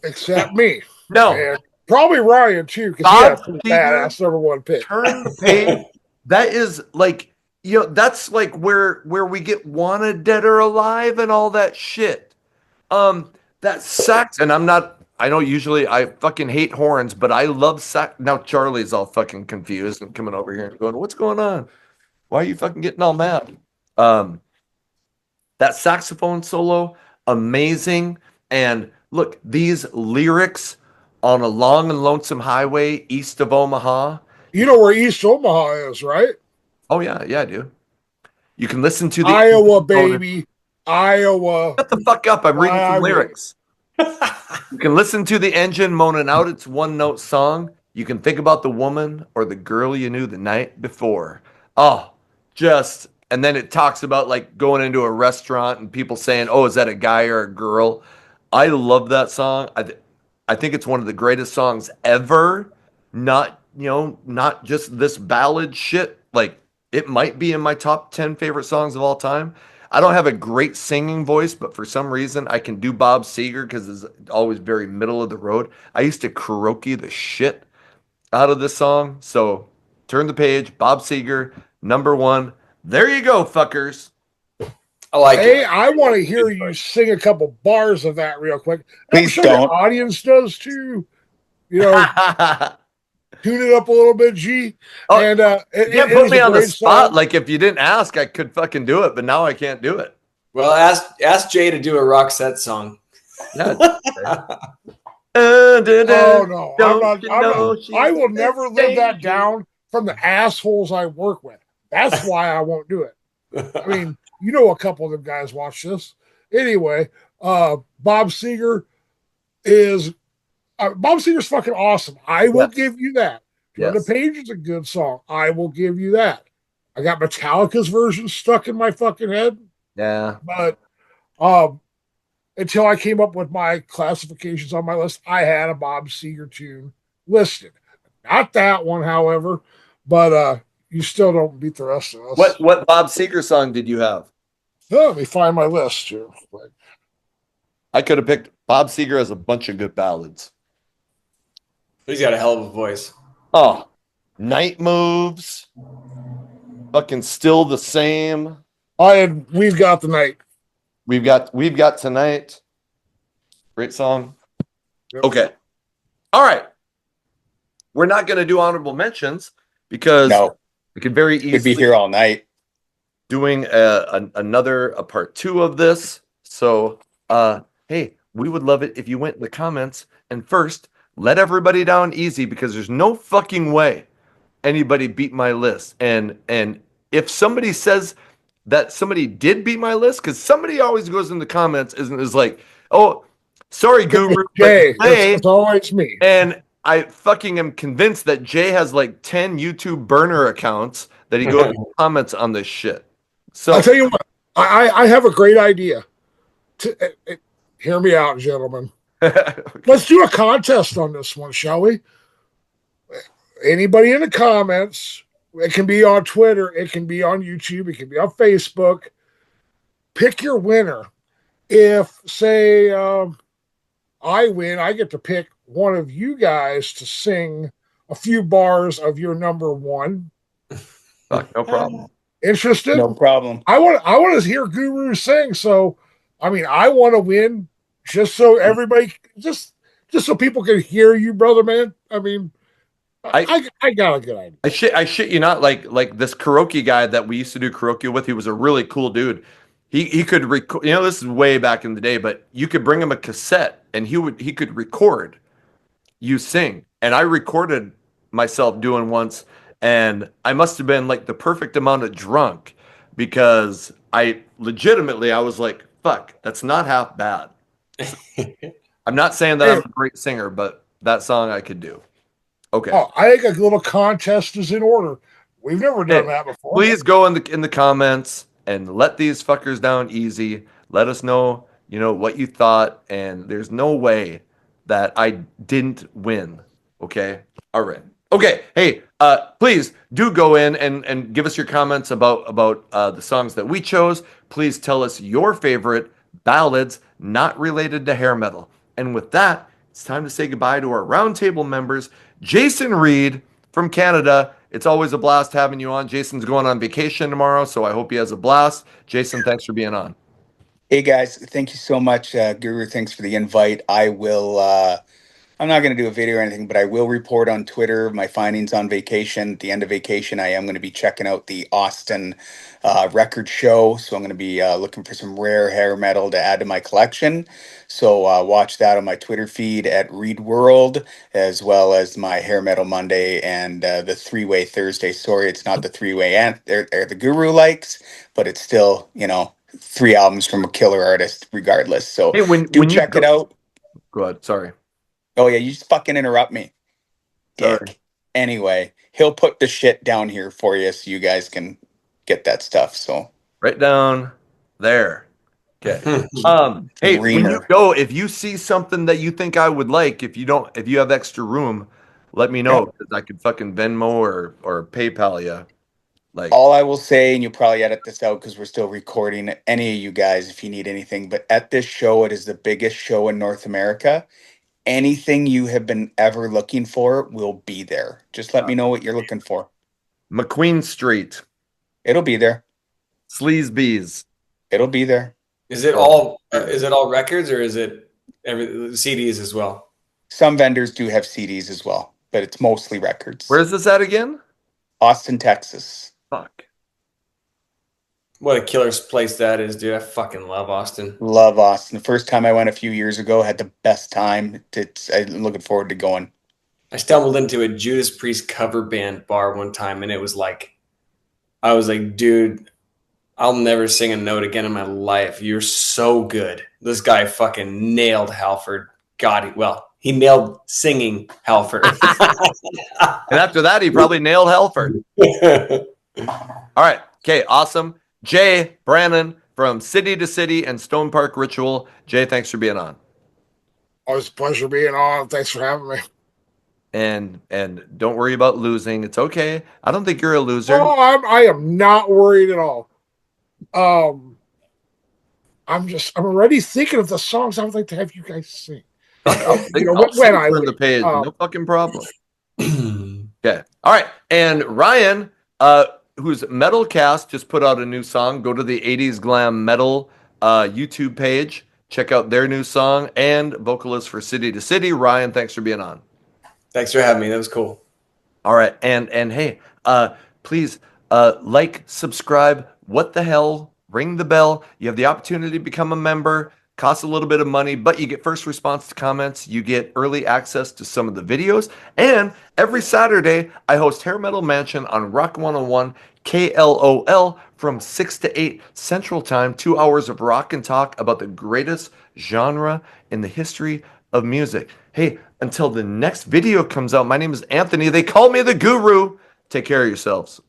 Except me. No. And probably Ryan, too, because he had some badass number one pick. Turn the Page. That is like, that's like where we get Wanted Dead or Alive and all that shit. That sax, and I know usually I fucking hate horns, but I love sax. Now Charlie's all fucking confused and coming over here and going, what's going on? Why are you fucking getting all mad? That saxophone solo, amazing. And look, these lyrics on a long and lonesome highway east of Omaha. You know where East Omaha is, right? Oh, yeah, I do. You can listen to the Iowa, baby. Iowa. Shut the fuck up. I'm reading some lyrics. You can listen to the engine moaning out its one note song. You can think about the woman or the girl you knew the night before. Oh, and then it talks about like going into a restaurant and people saying, oh, is that a guy or a girl? I love that song. I think it's one of the greatest songs ever. Not just this ballad shit. Like, it might be in my top 10 favorite songs of all time. I don't have a great singing voice, but for some reason I can do Bob Seger because it's always very middle of the road. I used to karaoke the shit out of this song. So Turn the Page, Bob Seger, number one. There you go, fuckers. I like Hey, it. I want to hear you sing a couple bars of that real quick. I'm Please sure don't. the audience does too. Tune it up a little bit, G. Oh, And you can't put me on the spot. Like, if you didn't ask, I could fucking do it, but now I can't do it. Well, ask Jay to do a Roxette song. Yeah. Oh no, I'm not. I will never live that down from the assholes I work with. That's why I won't do it. I mean, a couple of them guys watch this. Anyway, Bob Seger is fucking awesome. I will give you that. Yes. The Page is a good song. I will give you that. I got Metallica's version stuck in my fucking head. Yeah. But until I came up with my classifications on my list, I had a Bob Seger tune listed. Not that one, however, but you still don't beat the rest of us. What Bob Seger song did you have? Oh, let me find my list here. I could have picked Bob Seger has a bunch of good ballads. He's got a hell of a voice. Oh, Night Moves, fucking Still the Same. We've Got the Night. We've got Tonight. Great song. Yep. Okay. All right. We're not going to do honorable mentions because we could very easily Could be here all night. doing another part 2 of this. So, hey, we would love it if you went in the comments and first let everybody down easy because there's no fucking way anybody beat my list. And if somebody says that somebody did beat my list, because somebody always goes in the comments and is like, oh, sorry, Guru, Jay, but Jay, it's always me. and I fucking am convinced that Jay has like 10 YouTube burner accounts that he goes and comments on this shit. So I'll tell you what, I have a great idea. Hear me out, gentlemen. Let's do a contest on this one, shall we? Anybody in the comments It can be on Twitter. It can be on YouTube. It can be on Facebook. Pick your winner. If, say, I win, I get to pick one of you guys to sing a few bars of your number one. Fuck, no problem. Interested? No problem. I want to hear Guru sing. So, I mean, I want to win just so everybody, just so people can hear you, brother man. I mean, I got a good idea. I shit you not, like this karaoke guy that we used to do karaoke with, he was a really cool dude. He could record, this is way back in the day, but you could bring him a cassette and he could record you sing. And I recorded myself doing once, and I must have been like the perfect amount of drunk because I was like, fuck, that's not half bad. I'm not saying that I'm a great singer, but that song I could do. Okay. Oh, I think a little contest is in order. We've never done that before. Please go in the comments and let these fuckers down easy. Let us know, what you thought. And there's no way that I didn't win. Okay. All right. Okay. Hey, please do go in and give us your comments about the songs that we chose. Please tell us your favorite ballads not related to hair metal. And with that, it's time to say goodbye to our roundtable members. Jason Reed from Canada. It's always a blast having you on. Jason's going on vacation tomorrow, so I hope he has a blast. Jason, thanks for being on. Hey guys, thank you so much, Guru. Thanks for the invite. I will. I'm not going to do a video or anything, but I will report on Twitter my findings on vacation. At the end of vacation, I am going to be checking out the Austin record show. So I'm going to be looking for some rare hair metal to add to my collection. So watch that on my Twitter feed at Reed World, as well as my Hair Metal Monday and the Three-Way Thursday. Sorry, it's not the Three-Way the Guru likes, but it's still, 3 albums from a killer artist regardless. So Hey, when check it out. Go ahead. Sorry. Oh yeah, you just fucking interrupt me. Sorry. Dick. Anyway, he'll put the shit down here for you so you guys can get that stuff. So Right down there. Okay. Hey, when you Reamer. go, if you see something that you think I would like, if you have extra room, let me know because I could fucking Venmo or PayPal you. Like, All I will say, and you'll probably edit this out because we're still recording, any of you guys, if you need anything, but at this show, it is the biggest show in North America. Anything you have been ever looking for will be there. Just let me know what you're looking for. McQueen Street, It'll be there. Sleazebees. It'll be there. Is it all records or is it CDs as well? Some vendors do have CDs as well, but it's mostly records. Where's this at again? Austin, Texas. Fuck. What a killer place that is, dude. I fucking love Austin. Love Austin. The first time I went a few years ago, had the best time. I'm looking forward to going. I stumbled into a Judas Priest cover band bar one time, and it was like, I was like, dude, I'll never sing a note again in my life. You're so good. This guy fucking nailed Halford. God, he nailed singing Halford. And after that, he probably nailed Halford. All right. Okay. Awesome. Jay Brannon from City to City and Stone Park Ritual. Jay, thanks for being on. Always a pleasure being on. Thanks for having me. And don't worry about losing. It's okay. I don't think you're a loser. No, I am not worried at all. I'm already thinking of the songs I would like to have you guys sing. I'll when I turn the page, no fucking problem. Okay. All right. And Ryan, who's Metalcast, just put out a new song. Go to the 80s Glam Metal YouTube page. Check out their new song, and vocalist for City to City. Ryan, thanks for being on. Thanks for having me. That was cool. All right. And hey, please like, subscribe. What the hell? Ring the bell. You have the opportunity to become a member. Costs a little bit of money, but you get first response to comments. You get early access to some of the videos. And every Saturday, I host Hair Metal Mansion on Rock 101 KLOL from 6 to 8 Central Time. 2 hours of rock and talk about the greatest genre in the history of music. Hey, until the next video comes out, my name is Anthony. They call me the Guru. Take care of yourselves.